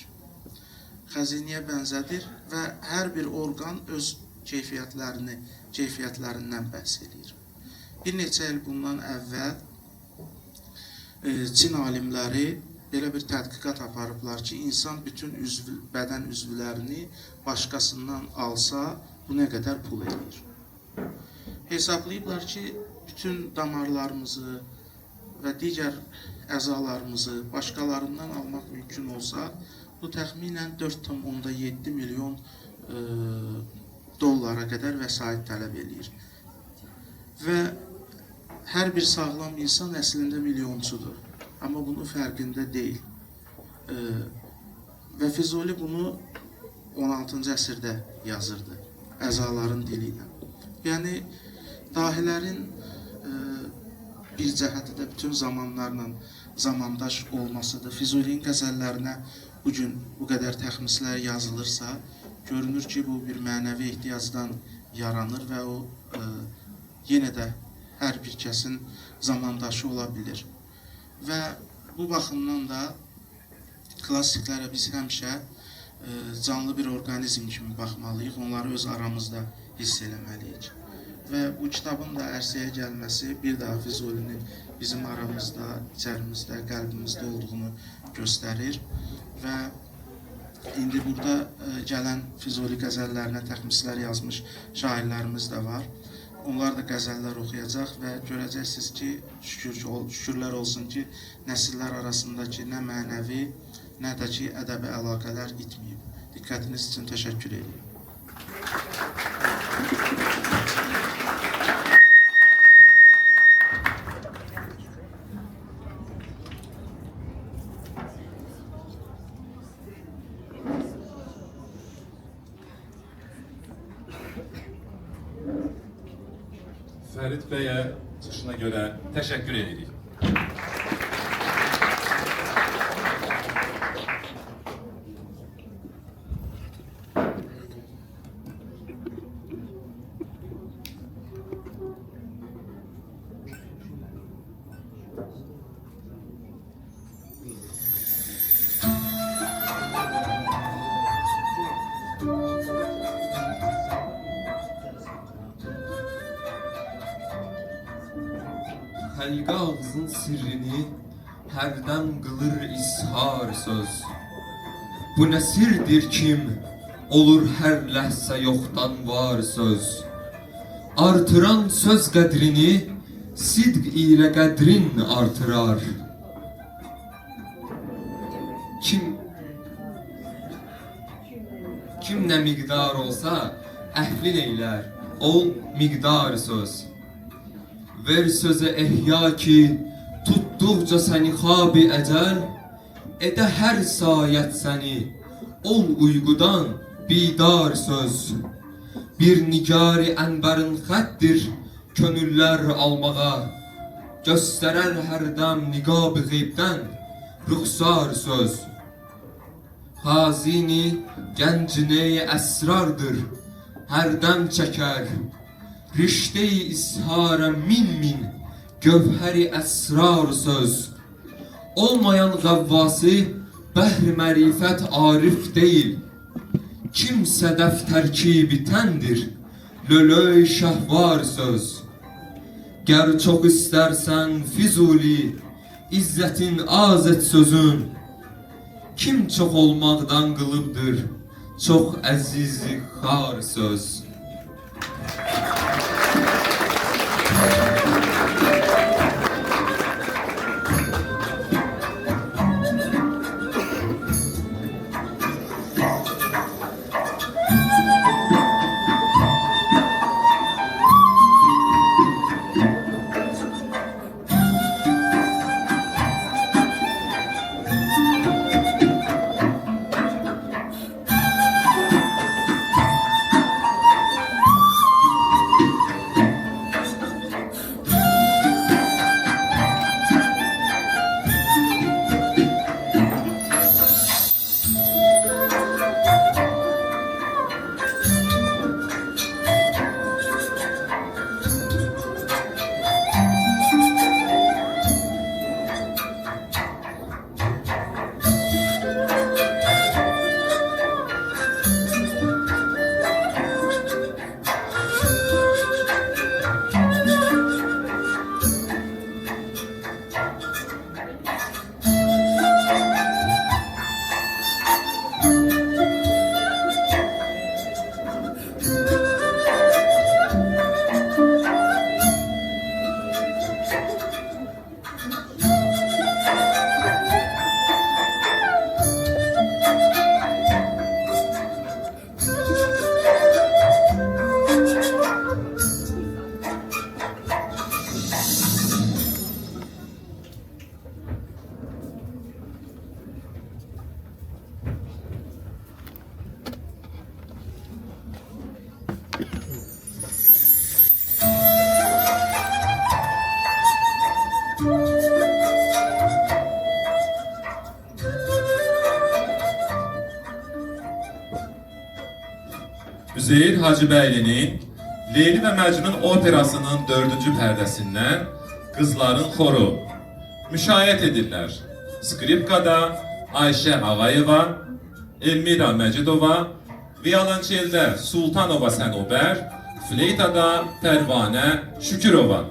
Xəzinəyə bənzədir və hər bir orqan öz keyfiyyətlərindən bəhs edir. Bir neçə il bundan əvvəl Çin alimləri belə bir tədqiqat aparıblar ki, insan bütün bədən üzvlərini başqasından alsa, bu nə qədər pul edir. Hesablayıblar ki, bütün damarlarımızı və digər əzalarımızı başqalarından almaq mümkün olsa, bu təxminən 4,7 milyon dollara qədər vəsait tələb edir. Və hər bir sağlam insan əslində milyonçudur. Amma bunun fərqində deyil. Və Füzuli bunu 16-cı əsrdə yazırdı, əzaların dili ilə. Yəni, dahilərin bir cəhəti də bütün zamanlarla zamandaş olmasıdır. Füzulinin qəzəllərinə bugün bu qədər təxmislər yazılırsa, görünür ki, bu bir mənəvi ehtiyacdan yaranır və o yenə də hər bir kəsin zamandaşı ola bilir. Və bu baxımdan da klassiklərə biz həmişə canlı bir orqanizm kimi baxmalıyıq, onları öz aramızda hiss eləməliyik. Və bu kitabın da ərsəyə gəlməsi bir daha Füzulinin bizim aramızda, içərimizdə, qəlbimizdə olduğunu göstərir. Və indi burada gələn Füzuli qəzəllərinə təxmislər yazmış şairlərimiz də var. Onlar da qəzəllər oxuyacaq və görəcəksiniz ki, şükürlər olsun ki, nəsillər arasındakı nə mənəvi, nə də ki, ədəbi əlaqələr itməyib. Diqqətiniz üçün təşəkkür edirəm. Fərid bəyə çıxışına görə təşəkkür edirik. Həlqə ağzın sirrini hərdən qılır ishar söz. Bu nə sirdir kim, olur hər ləhsə yoxdan var söz. Artıran söz qədrini, sidq ilə qədrin artırar. Kim nə miqdar olsa, əhlin eylər, ol miqdar söz. Ver sözə ehya ki, tutduqca səni xab-i əcəl, edə hər sayət səni, ol uyqudan bidar söz. Bir nigar-i ənbərin xəttir, könüller almağa, göstərər hərdəm niqab-ı qeybdən rüxsar söz. Hazini gəncine əsrardır, hərdəm çəkər, rişte-i ishara min gövhəri əsrar söz. Olmayan gavvası bəhr-i mərifət arif deyil, kim sədəf tərkibi təndir, lölöy şəhvar söz. Gər çox istərsən Füzuli, İzzətin az et sözün, kim çox olmaqdan qılıbdır, çox əzizi xar söz. Üzeyir Hacıbəyli'nin Leyli və Məcnun operasının 4-cü pərdəsindən Qızların Xoru müşayiət edirlər. Skripkada Ayşə Ağayeva, Elmira Məcidova, violonçeldə Sultanova Sənobər, fleytada Pərvanə Şükürova.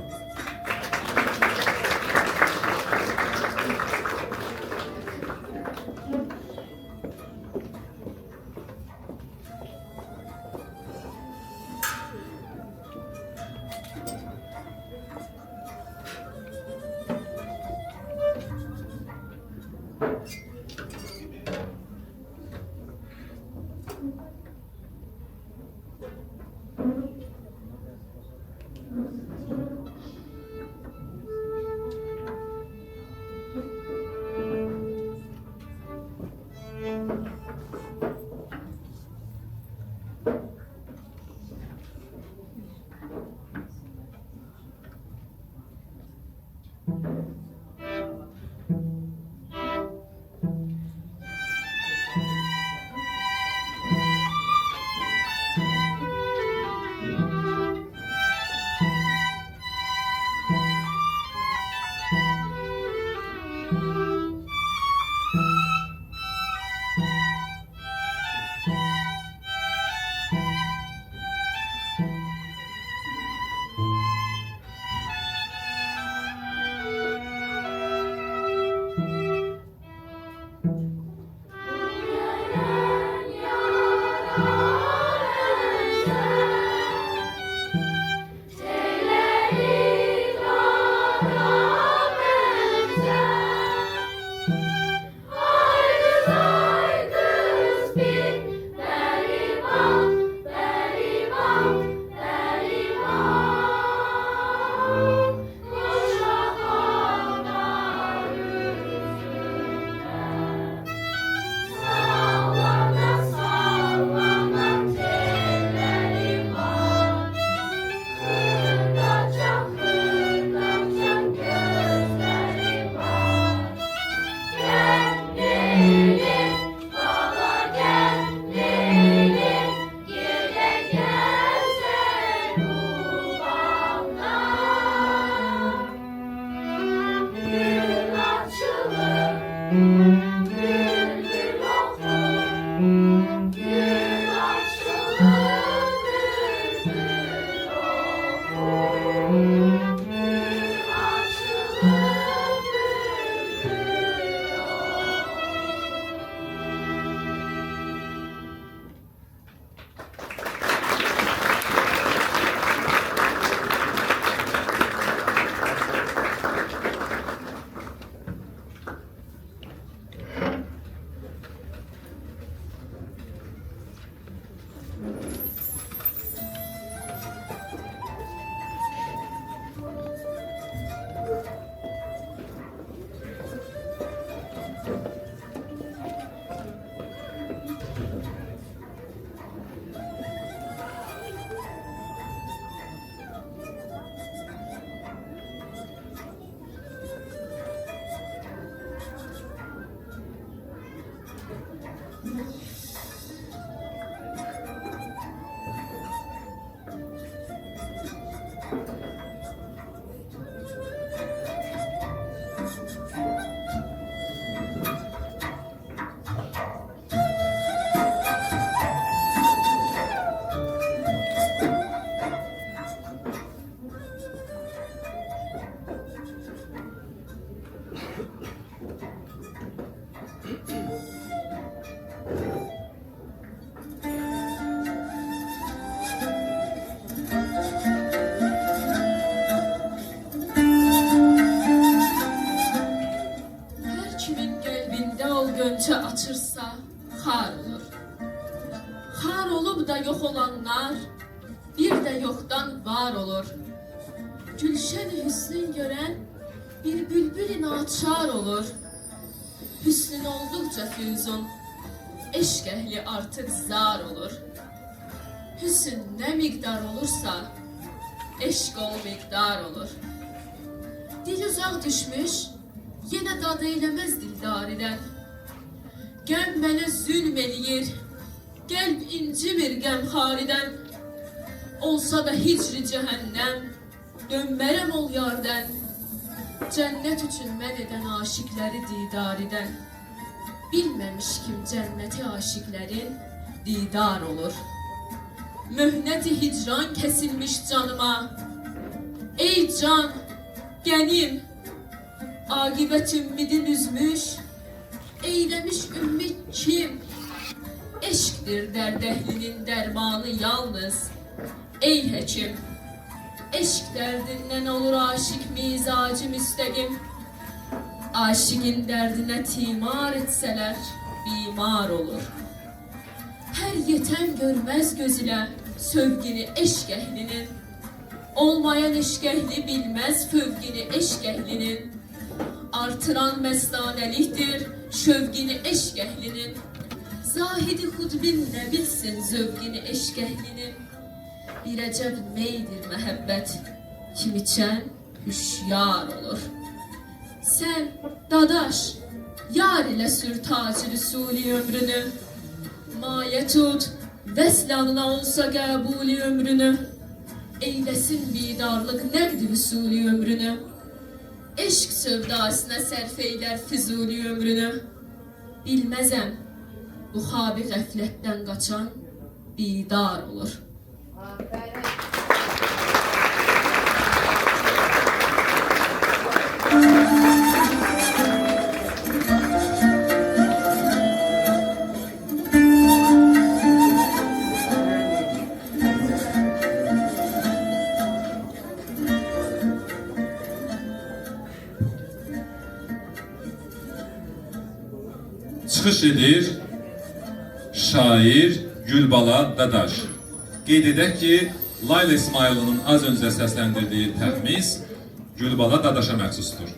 Her kimin qəlbində ol gönçə açırsa, xar olur. Xar olub da yox olanlar, bir də yoxdan var olur. Gülşən hüsnün görən bir bülbül naçar olur. Hüsnün olduqca füzun, eşq əhli artıq zar olur. Hüsn nə miqdar olursa, eşq ol miqdar olur. Dil uzaq düşmüş, yenə dad eyləməz dildariden. Qəm mənə zülm eləyir, qəlb incimir qəmxariden. Olsa da hicri cəhənnəm, dönmərəm ol yardən. Cənnət üçün mən edən aşiqləri didariden. Bilməmiş kim cənnəti aşiqlərin didar olur. Möhnəti hicran kəsilmiş canıma. Ey can, qənim, aqibət ümmidin üzmüş, eyləmiş ümmid kim? Eşqdir dərd əhlinin dərmanı yalnız. Ey həkim, eşq dərdindən olur aşiq mizacı müstəqim. Aşiqin dərdinə timar etsələr, bimar olur. Hər yetən görməz göz ilə sövgini eşq əhlinin. Olmayan eşq əhli bilməz fövqini eşq əhlinin. Artıran məstanəlikdir şövqini eşq əhlinin. Zahidi xudbin nə bilsin zövqini eşq əhlinin. Bir əcəb meydir məhəbbət, kim içən hüşyar olur. Sən, dadaş, yar ilə sür tacı rüsuli ömrünü. Mayə tut, vəslanına olsa qəbuli ömrünü. Eyləsin bidarlıq nəqd vüsuli ömrünü. Eşq sövdasına sərf eylər füzuli ömrünü. Bilməzəm, bu xabi qəflətdən qaçan bidar olur. Çıxış edir şair Gülbala Dadaş. Qeyd edək ki, Layla İsmayılının az öncə səsləndirdiyi təxmis Gülbala Dadaşa məxsusdur.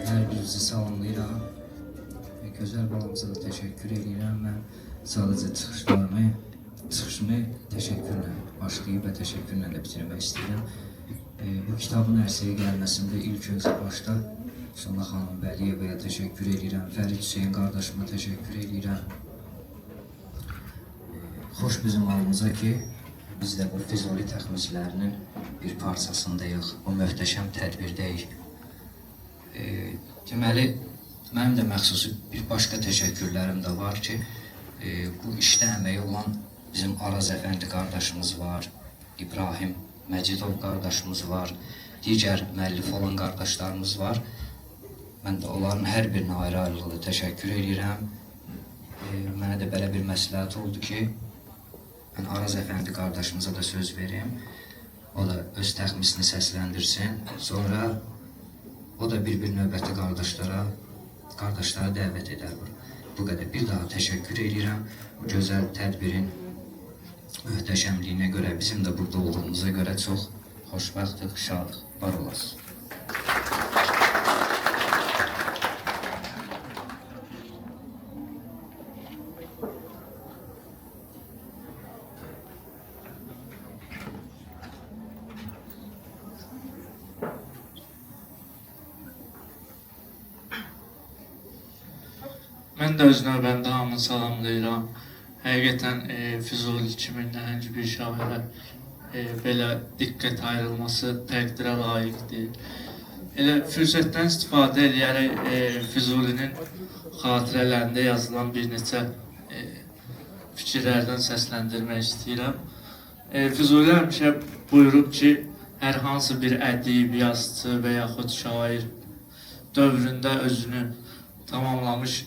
Hər birinizi salamlayıram. Gözəl balamıza da təşəkkür edirəm. Mən sadəcə çıxışımı təşəkkürlə başlayıb və təşəkkürlə də bitirmək istəyirəm. Bu kitabın ərsəyə gəlməsində ilk öncə başda Sona xanım Bəliyevaya təşəkkür edirəm. Fərid Hüseyin qardaşıma təşəkkür edirəm. Xoş bizim halımıza ki, Biz də bu Füzuli təxmislərinin bir parçasındayıq, bu möhtəşəm tədbirdəyik. Deməli, mənim də məxsusi bir başqa təşəkkürlərim də var ki, bu işdə əməyi olan bizim Araz Əfəndi qardaşımız var, İbrahim Məcidov qardaşımız var, digər müəllif olan qardaşlarımız var. Mən də onların hər birinə ayrı-ayrılıqda təşəkkür edirəm. Mənə də belə bir məsləhət oldu ki, mən Araz Əfəndi qardaşımıza da söz verim. O da öz təxmisini səsləndirsin. Sonra o da bir növbəti qardaşlara dəvət edər. Bu qədər. Bir daha təşəkkür edirəm. Bu gözəl tədbirin möhtəşəmliyinə görə, bizim də burada olduğumuza görə çox xoşbəxtıq, şadıq. Var olasın. Mən də öz növbəmdə hamını salamlayıram. Həqiqətən Füzuli kimi nəhəng bir şairə belə diqqət ayrılması təqdirə layiqdir. Elə fürsətdən istifadə edərək Füzulinin xatirələrində yazılan bir neçə fikirlərdən səsləndirmək istəyirəm. Füzuli həmişə buyurub ki, hər hansı bir ədib, yazıcı və yaxud şair dövründə özünü tamamlamış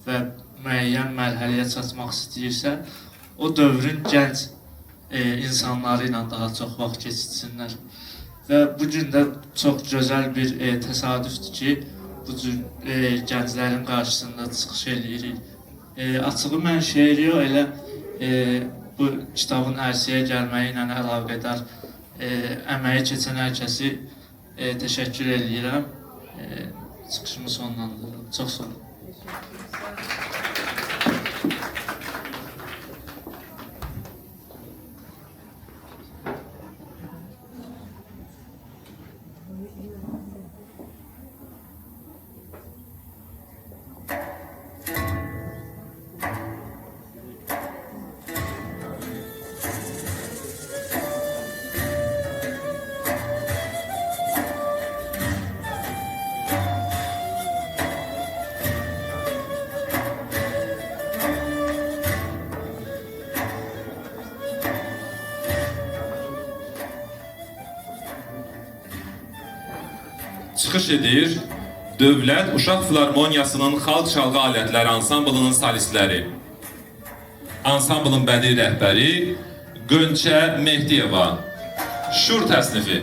və müəyyən mərhələyə çatmaq istəyirsə, o dövrün gənc insanları ilə daha çox vaxt keçirsinlər. Və bugün də çox gözəl bir təsadüfdür ki, bu cür gənclərin qarşısında çıxış edirik. Açığı mən şeiri yox, elə bu kitabın ərsəyə gəlməyi ilə əlaqədar əməyi keçən hər kəsi təşəkkür edirəm. Çıxışımı sonlandırıram. Çox sağ olun. Çıxış edir Dövlət Uşaq Filarmoniyasının Xalq Çalğı Alətləri Ansamblının solistləri. Ansamblın bədii rəhbəri Gönçə Mehdiyeva. Şur təsnifi.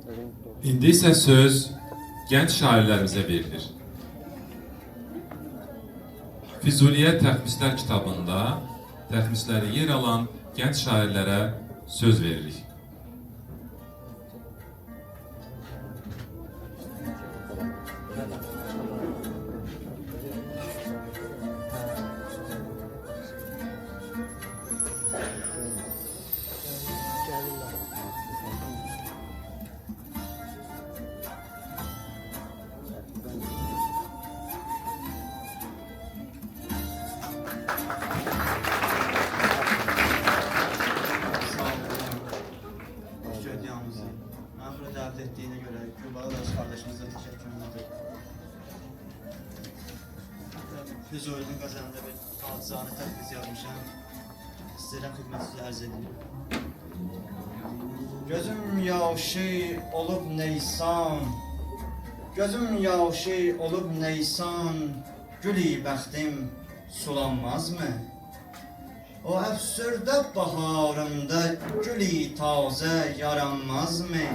İndi isə söz gənc şairlərimizə verilir. Füzuliyə Təxmislər kitabında təxmisləri yer alan gənc şairlərə söz veririk. Stüdyomuzun məmnun dəvət etdiyinə görə Gülbağ Dağış qardaşımıza təşəkkür edirik. Füzulinin qəzəlində bir hadisəni təqdiz yazmışam. İstəyirəm xidmətinizə ərz edeyim. Gözüm yaşı olub neysan, gözüm yaşı olub neysan, gülü bəxtim sulanmazmı? O əfsürdə baharında gülü tazə yaranmazmı?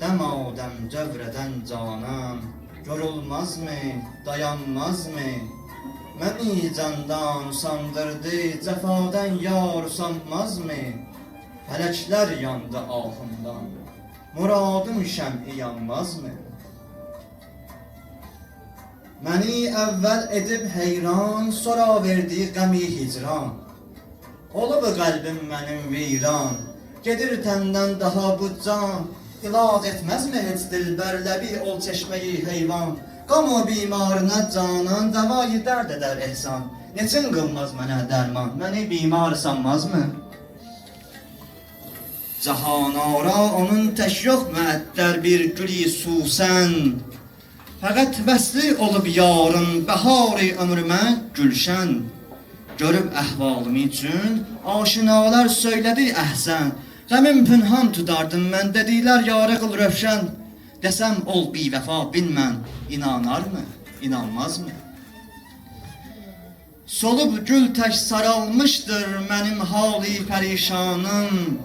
Dəmadəm cəvrədən canım, yorulmazmı, dayanmazmı? Məni candan usandırdı, cəfadan yar usanmazmı? Fələklər yandı ahımdan, muradım şəm'i yanmazmı? Məni əvvəl edib heyran, sonra verdi qəmi hicran. Olub qəlbim mənim viran, gedir təndən daha bu can. İlac etməzmi heç dilbərləbi ol çeşməyi heyvan? Qam o bimarına canan, dəvayı dərd edər ehsan. Neçin qılmaz mənə dərman, məni bimar sanmazmı? Cahanara onun tək yox müəttər bir gülü susən. Fəqət vəsli olub yarın, bəhari ömrümə gülşən. Görüb əhvalımı üçün, aşinalar söylədi əhsən. Qəmim pünhan tutardım mən, dedilər yarı qıl rövşən. Desəm ol bivəfa bilmən, inanarmı, inanmazmı? Solub gül tək saralmışdır mənim hali pərişanım.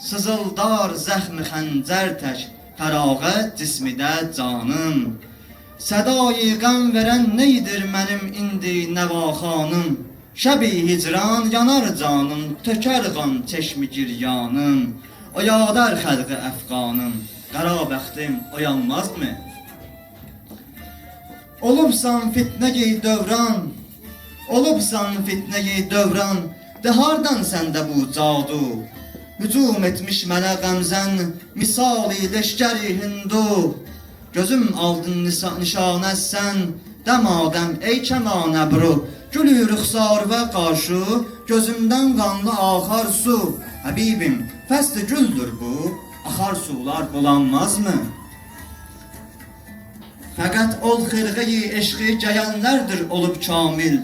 Sızıldar zəxmi xəncər tək, fərağət cismidə canım. Sədayı qəm verən neydir mənim indi nəvaxanım? Şəbi hicran yanar canım, tökər qan çeşmi giryanım. Oyadar xəlqi əfqanım, qara bəxtim oyanmazmı? Olubsan fitnəyi dövran, olubsan fitnəyi dövran, de hardan səndə bu cadu? Hücum etmiş mənə qəmzən, misali leşkəri hindu. Gözüm aldın nişanə sən, dəmadəm ey kəmanə buru. Gülü rüxsar və qarşı, gözümdən qanlı axar su. Həbibim, fəst-i güldür bu, axar sular bulanmazmı? Fəqət ol xirqəyi eşqi gəyənlərdir olub kamil.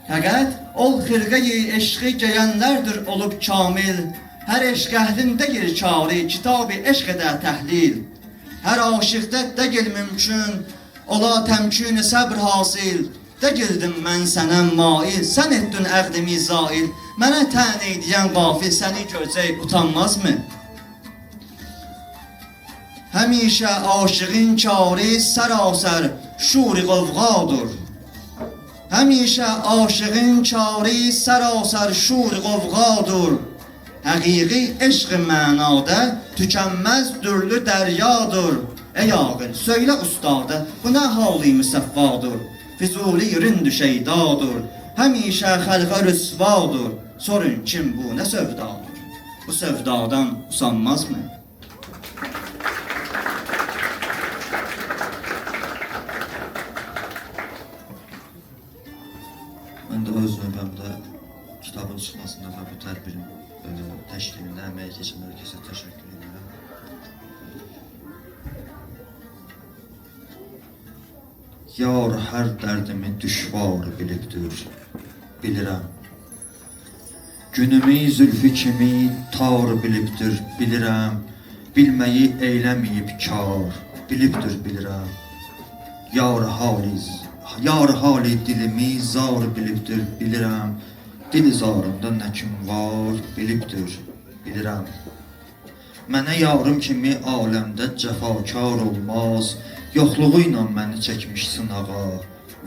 Fəqət ol xirqəyi eşqi gəyənlərdir olub kamil. Hər eşq əhlində gir kari, kitab-ı eşq edə təhlil. Hər aşiqdə dəgil mümkün, ola təmkin səbr hasil. Dəgildim mən sənə mail, sən etdin əqdimi zail. Mənə tən eyləyən qafil səni görcək utanmazmı? Həmişə aşığın kari sərasər şuri qovğadır. Həmişə aşığın kari sərasər şuri qovğadır. Həqiqi eşq mənada tükənməz dürlü dəryadır. Ey ağır, söylə ustada, bu nə hali müsəffadır? Füzuli ründü şeydadır, həmişə xəlqə rüsvadır. Sorun kim bu, nə sövdadır? Bu sövdadan usanmazmı? Mən də öz növbəmdə kitabın çıxmasında və bu tədbirin təşkilində əməyə keçən hər kəsə təşəkkür edirəm. Yar hər dərdimi düşvar bilibdir, bilirəm. Günümü zülfü kimi tar bilibdir, bilirəm. Bilməyi eyləməyib kar, bilibdir, bilirəm. Yar hali dilimi zar bilibdir, bilirəm. Dil zarında nə kim var, bilibdir, bilirəm. Mənə yarım kimi aləmdə cəfakar olmaz. Yoxluğu ilə məni çəkmiş sınağa,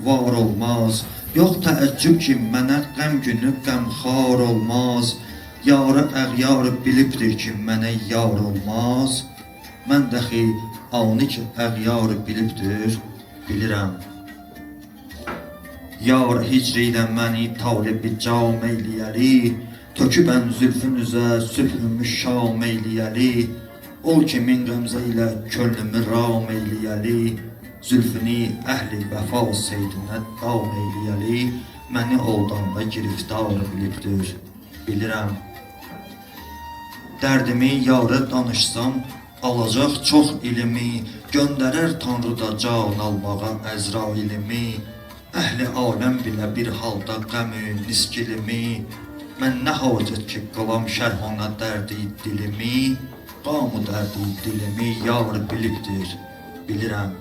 var olmaz. Yox təəccüb ki, mənə qəm günü qəmxar olmaz. Yarı əğyarı bilibdir ki, mənə yar olmaz. Mən dəxi anı ki, əğyarı bilibdir, bilirəm. Yar hicri ilə məni talibi cam eyləyəli, tökübən zülfün üzə süfrümü şam eyləyəli. Ol ki, min qəmzə ilə könlümü ram eyləyəli, zülfünü əhli vəfa seydinə dam eyləyəli. Məni oldanda giriftar bilibdir, bilirəm. Dərdimi yarı danışsam, alacaq çox ilimi, göndərər Tanrı da can almağa Əzrailimi. Əhli aləm bilə bir halda qəmü niskilimi, mən nə hacət ki, qalam şərhana dərdi dilimi, qamu dərdi dilimi yar bilibdir, bilirəm.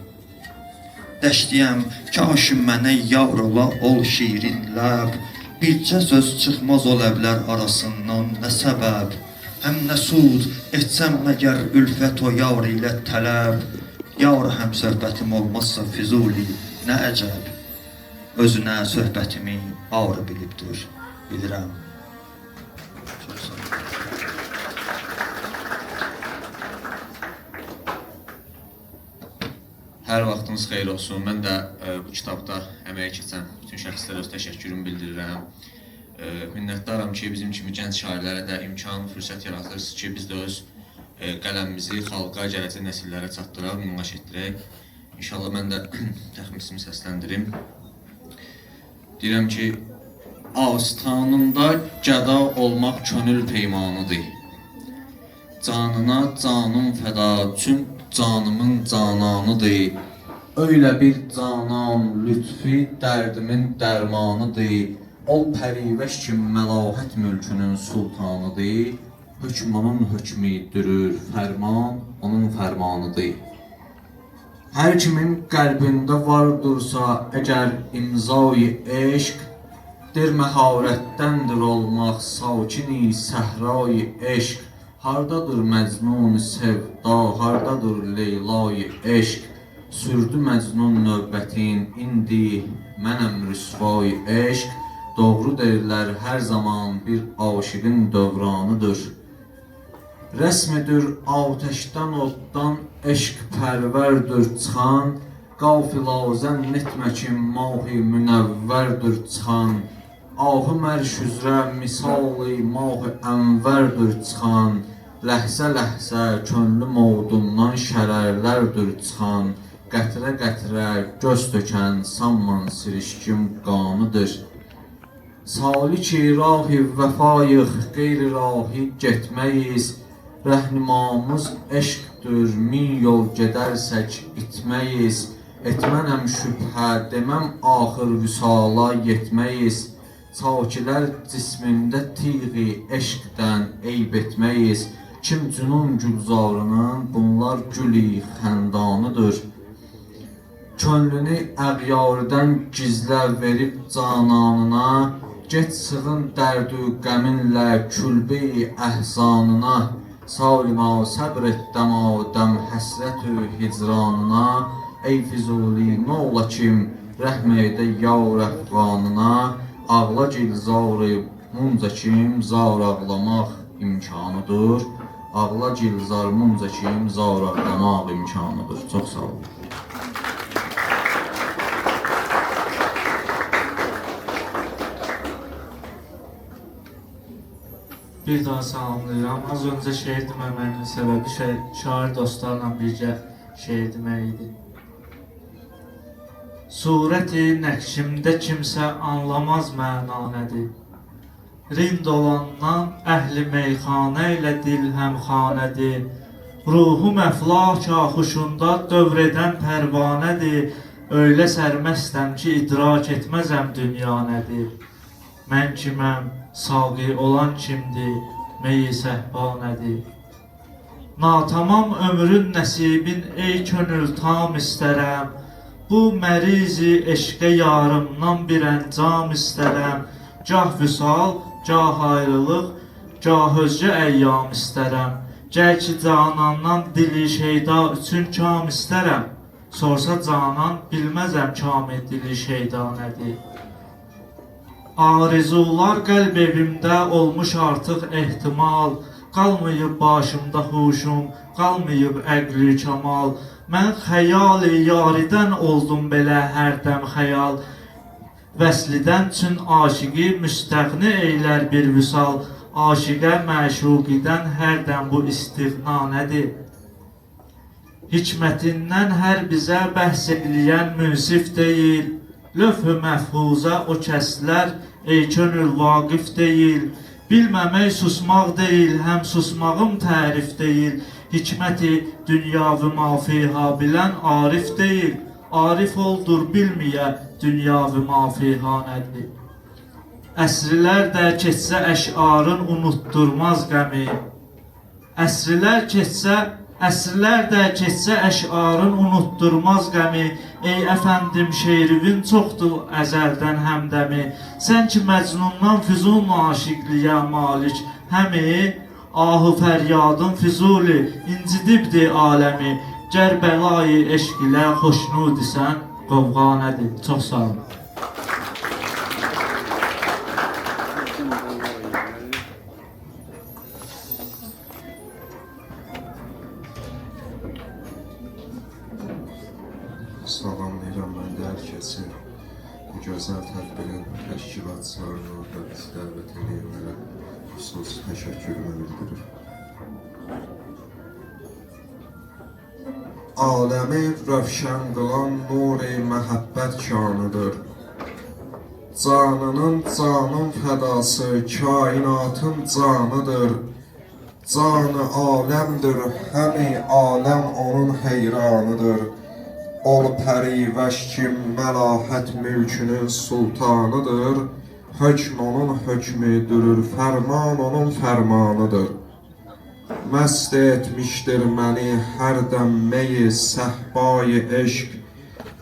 Dəşdiyəm, kaşım mənə yar ola ol şirin ləb, bircə söz çıxmaz o ləblər arasından nə səbəb, həm nə sud etsəm məgər ülfət o yar ilə tələb, yar həm söhbətim olmazsa Füzuli nə əcəb, özünə söhbətimi ağrı bilibdir, bilirəm. Çox sağ olun. Hər vaxtınız xeyir olsun. Mən də bu kitabda əməyə keçən bütün şəxslərə öz təşəkkürümü bildirirəm. Minnətdaram ki, bizim kimi gənc şairlərə də imkan, fürsət yaratırsınız ki, biz də öz qələmimizi xalqa, gələcək nəsillərə çatdıraq, nümayiş etdirək. İnşallah mən də təxmisimi səsləndirim. Deyirəm ki, ağıztanında gəda olmaq könül peymanıdır. Canına canım fəda, çün canımın cananıdır. Öylə bir canan lütfi dərdimin dərmanıdır. Ol pərivəş ki, məlahət mülkünün sultanıdır. Hökmanın hökmü dürür, fərman onun fərmanıdır. Hər kimin qəlbində vardırsa, əgər imzayı eşq, dir məharətdəndir olmaq sakini səhrayı eşq. Hardadır məcnun sevda, hardadır leylayı eşq. Sürdü məcnun növbətin, indi mənəm rüsvayı eşq. Doğru deyirlər hər zaman bir aşiqin dövranıdır. Rəsmidir ateşdən oddan, eşq pərvərdir çıxan. Qafilazən etmə ki, mahi münəvvərdir çıxan. Ahı mərş üzrə misali mah-ı ənvərdir çıxan. Ləhzə ləhzə könlüm odundan şərərlərdir çıxan. Qətrə qətrə göz tökən sanman sirişkim qanıdır. Salik-i rahi vəfayıq, qeyri rahi getməyiz. Rəhnimamız eşqdir, min yol gedərsək itməyiz. Etmənəm şübhə, deməm axır vüsala yetməyiz. Sakilər cismində tiği eşqdən eyb etməyiz. Kim cünun gülzarının, bunlar gülü xəndanıdır. Könlünü əğyardən gizlə verib cananına, get sığın dərdü qəminlə külbə-i əhzanına. Salima səbr et dəmadəm həsrətü hicranına. Ey Füzuli, nə ola kim rəhm edə yar əfqanına. Ağla gilzarı munca kim zar ağlamaq imkanıdır. Ağla gilzar munca kim zar ağlamaq imkanıdır. Çox sağ olun. Bir daha salamlayıram. Az öncə şeir deməməyin səbəbi şair dostlarla birgə şeir demək idi. Surəti nəqşimdə kimsə anlamaz məna nədir. Rind olandan əhli meyxanə ilə dil həmxanədir. Ruhum əflak axuşunda dövr edən pərvanədir. Öylə sərməstəm ki, idrak etməzəm dünya nədir. Mən kiməm, saqi olan kimdir, meyi səhba nədir. Natamam ömrün nəsibin ey könül tam istərəm. Bu mərizi eşqə yarımdan bir əncam istərəm. Gah vüsal, gah ayrılıq, gah özgə əyyam istərəm. Gəl ki canandan dili şeyda üçün kam istərəm. Sorsa canan bilməzəm kamı dili şeyda nədir. Arzular qəlb evimdə olmuş artıq ehtimal. Qalmayıb başımda huşum, qalmayıb əqli kamal. Mən xəyali yaridən oldum belə hərdəm xəyal. Vəslidən üçün aşiqi müstəğni eylər bir vüsal. Aşiqə məşuqidən hərdən bu istiğna nədir? Hikmətindən hər bizə bəhs edilən münsif deyil. Löf-ü məhfuza o kəslər ey könül vaqif deyil. Bilməmək susmaq deyil, həm susmağım tərif deyil. Hikməti dünyavı mafiha bilən arif deyil. Arif oldur bilməyə dünyavı mafiha nədir? Əsrlər də keçsə əşarın unutturmaz qəmi. Əsrlər də keçsə əşarın unutturmaz qəmi. Ey əfəndim şeirivin çoxdur əzəldən həmdəmi. Sən ki Məcnundan Füzul aşiqliyə malik həmi. Ahı fəryadın Füzuli incidibdi aləmi. Gər bəlayı eşq ilə xoşnud isən qovğa nədir? Çox sağ olun. Salamlayıram mən də hər kəsi. Bu gözəl tədbirin təşkilatçılarına və bizi dəvət edənlərə xüsusi təşəkkürümü bildirir. Aləmi rövşən qılan nur-i məhəbbət kanıdır. Canının canın fədası kainatın canıdır. Canı aləmdir, həmi aləm onun heyranıdır. Ol pərivəş kim məlahət mülkünün sultanıdır. Hökm onun hökmüdür, fərman onun fərmanıdır. Məst etmişdir məni hərdəm meyi səhbay eşq.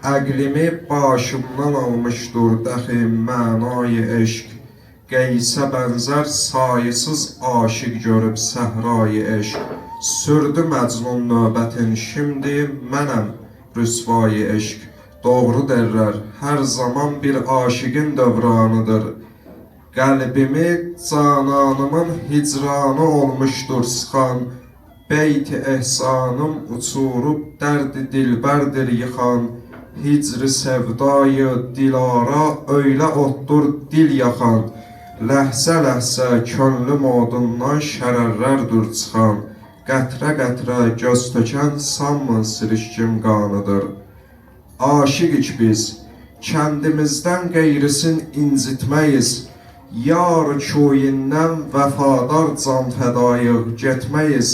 Əqlimi başımdan almışdır dəxi mənay eşq. Qeysə bənzər sayısız aşiq görüb səhray eşq. Sürdü Məcnun növbətin, şimdi mənəm rüsvay eşq. Doğru derlər, hər zaman bir aşiqin dövranıdır. Qəlbimi cananımın hicranı olmuşdur sıxan. Beyt-i ehsanım uçurub dərdi dilbərdir yıxan. Hicri sevdayı dilara öylə otdur dil yaxan. Ləhsə-ləhsə könlüm odundan şərərlərdir çıxan. Qətrə-qətrə göz tökən sanmın sirişkim qanıdır. Aşiqik biz, kəndimizdən qeyrisin incitməyiz. Yar köyindən vəfadar can fədayıq getməyiz.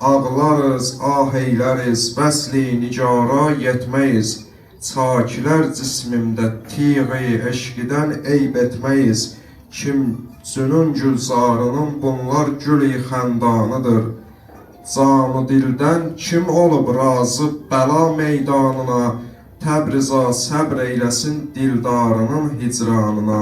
Ağlarız, ah eyləriz, vəsli nicara yetməyiz. Çakilər cismimdə tiği eşqidən eyb etməyiz. Kim cünun gülzarının bunlar gül-i xəndanıdır. Canı dildən kim olub razı bəla meydanına. Təbriza səbr eyləsin dildarının hicranına.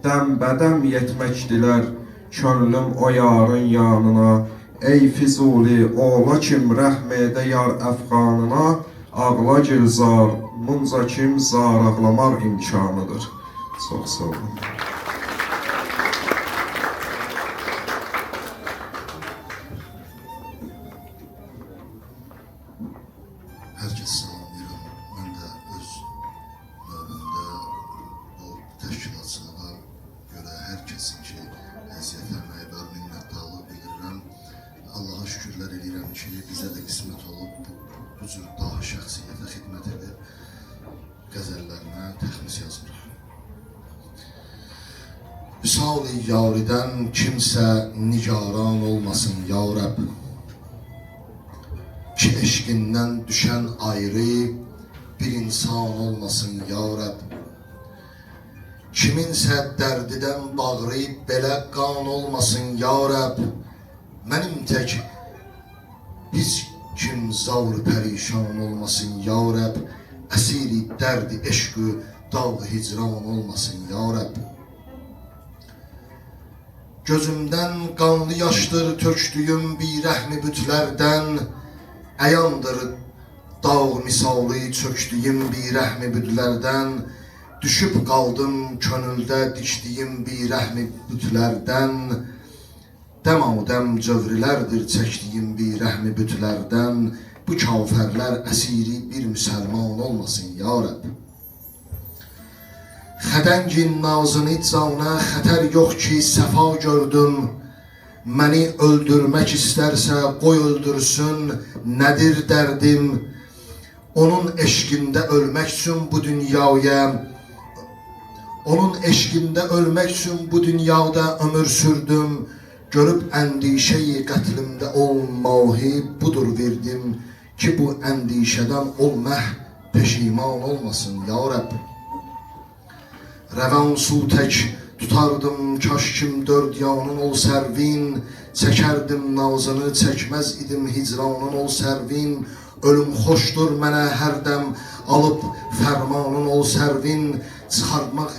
Dəmbədəm yetməkdilər könlüm o yarın yanına. Ey Füzuli, ola kim rəhm edə yar əfqanına. Ağla gülzar, munca kim zar ağlamaq imkanıdır. Çox sağ olun. Herkese salamlayıram. Mən də öz növbümdə bu təşkilatçılığa görə hər kəsin ki, əziyyət əməyi var, minnətdarlıq bildirirəm. Allaha şükürlər edirəm ki, bizə də qismət olub bu cür daha şəxsiyyətə xidmət edib qəzəllərinə təxmis yazırıq. Vüsal-i yaridən kimsə nigaran olmasın ya Rəbb. Ki eşqindən düşən ayrı bir insan olmasın ya Rəbb. Kiminsə dərdidən bağrıyıb belə qan olmasın ya Rəbb. Mənim tək biz kim zavr pərişan olmasın ya Rəbb. Əsiri dərdi eşqü dağ hicran olmasın ya Rəbb. Gözümdən qanlı yaşdır tökdüyüm bir rəhmi bütlərdən, əyandır dağ misalı çökdüyüm bir rəhmi bütlərdən, düşüb qaldım könüldə dikdiyim bir rəhmi bütlərdən, dəmadəm cövrilərdir çəkdiyim bir rəhmi bütlərdən, bu kafərlər əsiri bir müsəlman olmasın ya Rəbb. Xədəngin nazını canına xətər yox ki səfa gördüm, məni öldürmək istərsə qoy öldürsün, nədir dərdim, onun eşqində ölmək üçün bu dünyaya, onun eşqində ölmək üçün bu dünyada ömür sürdüm, görüb əndişəyi qətlimdə olmağı budur verdim, ki bu əndişədən olmah peşiman olmasın ya Rəbb. Rəvan su tək tutardım kaş kim dörd yanın ol sərvin, çəkərdim nazını çəkməz idim hicranın ol sərvin, ölüm xoşdur mənə hərdəm alıb fərmanın ol sərvin, çıxarmaq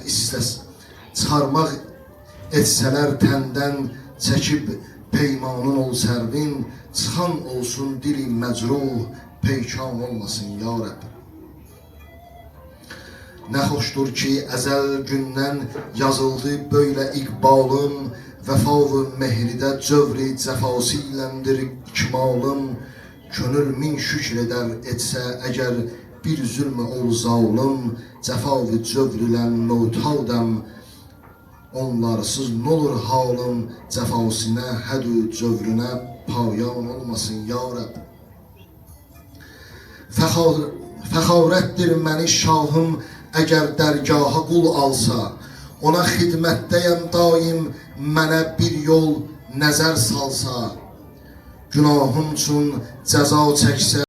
etsələr təndən çəkib peymanın ol sərvin, çıxan olsun dili məcruh peykan olmasın ya Rəbb. Nə xoşdur ki əzəl gündən yazıldı böylə iqbalım, vəfa-vı mehridə cövri cəfası iləndir ikmalım, könül min şükr edər etsə əgər bir zülmü ol zalım, cəfa-vı cövr ilə mövtadəm, onlarsız n'olur halım, cəfasına hədü cövrünə payan olmasın ya Rəbb. Fəxarətdir məni şahım əgər dərgaha qul alsa, ona xidmətdəyəm daim mənə bir yol nəzər salsa, günahım üçün cəza çəksə,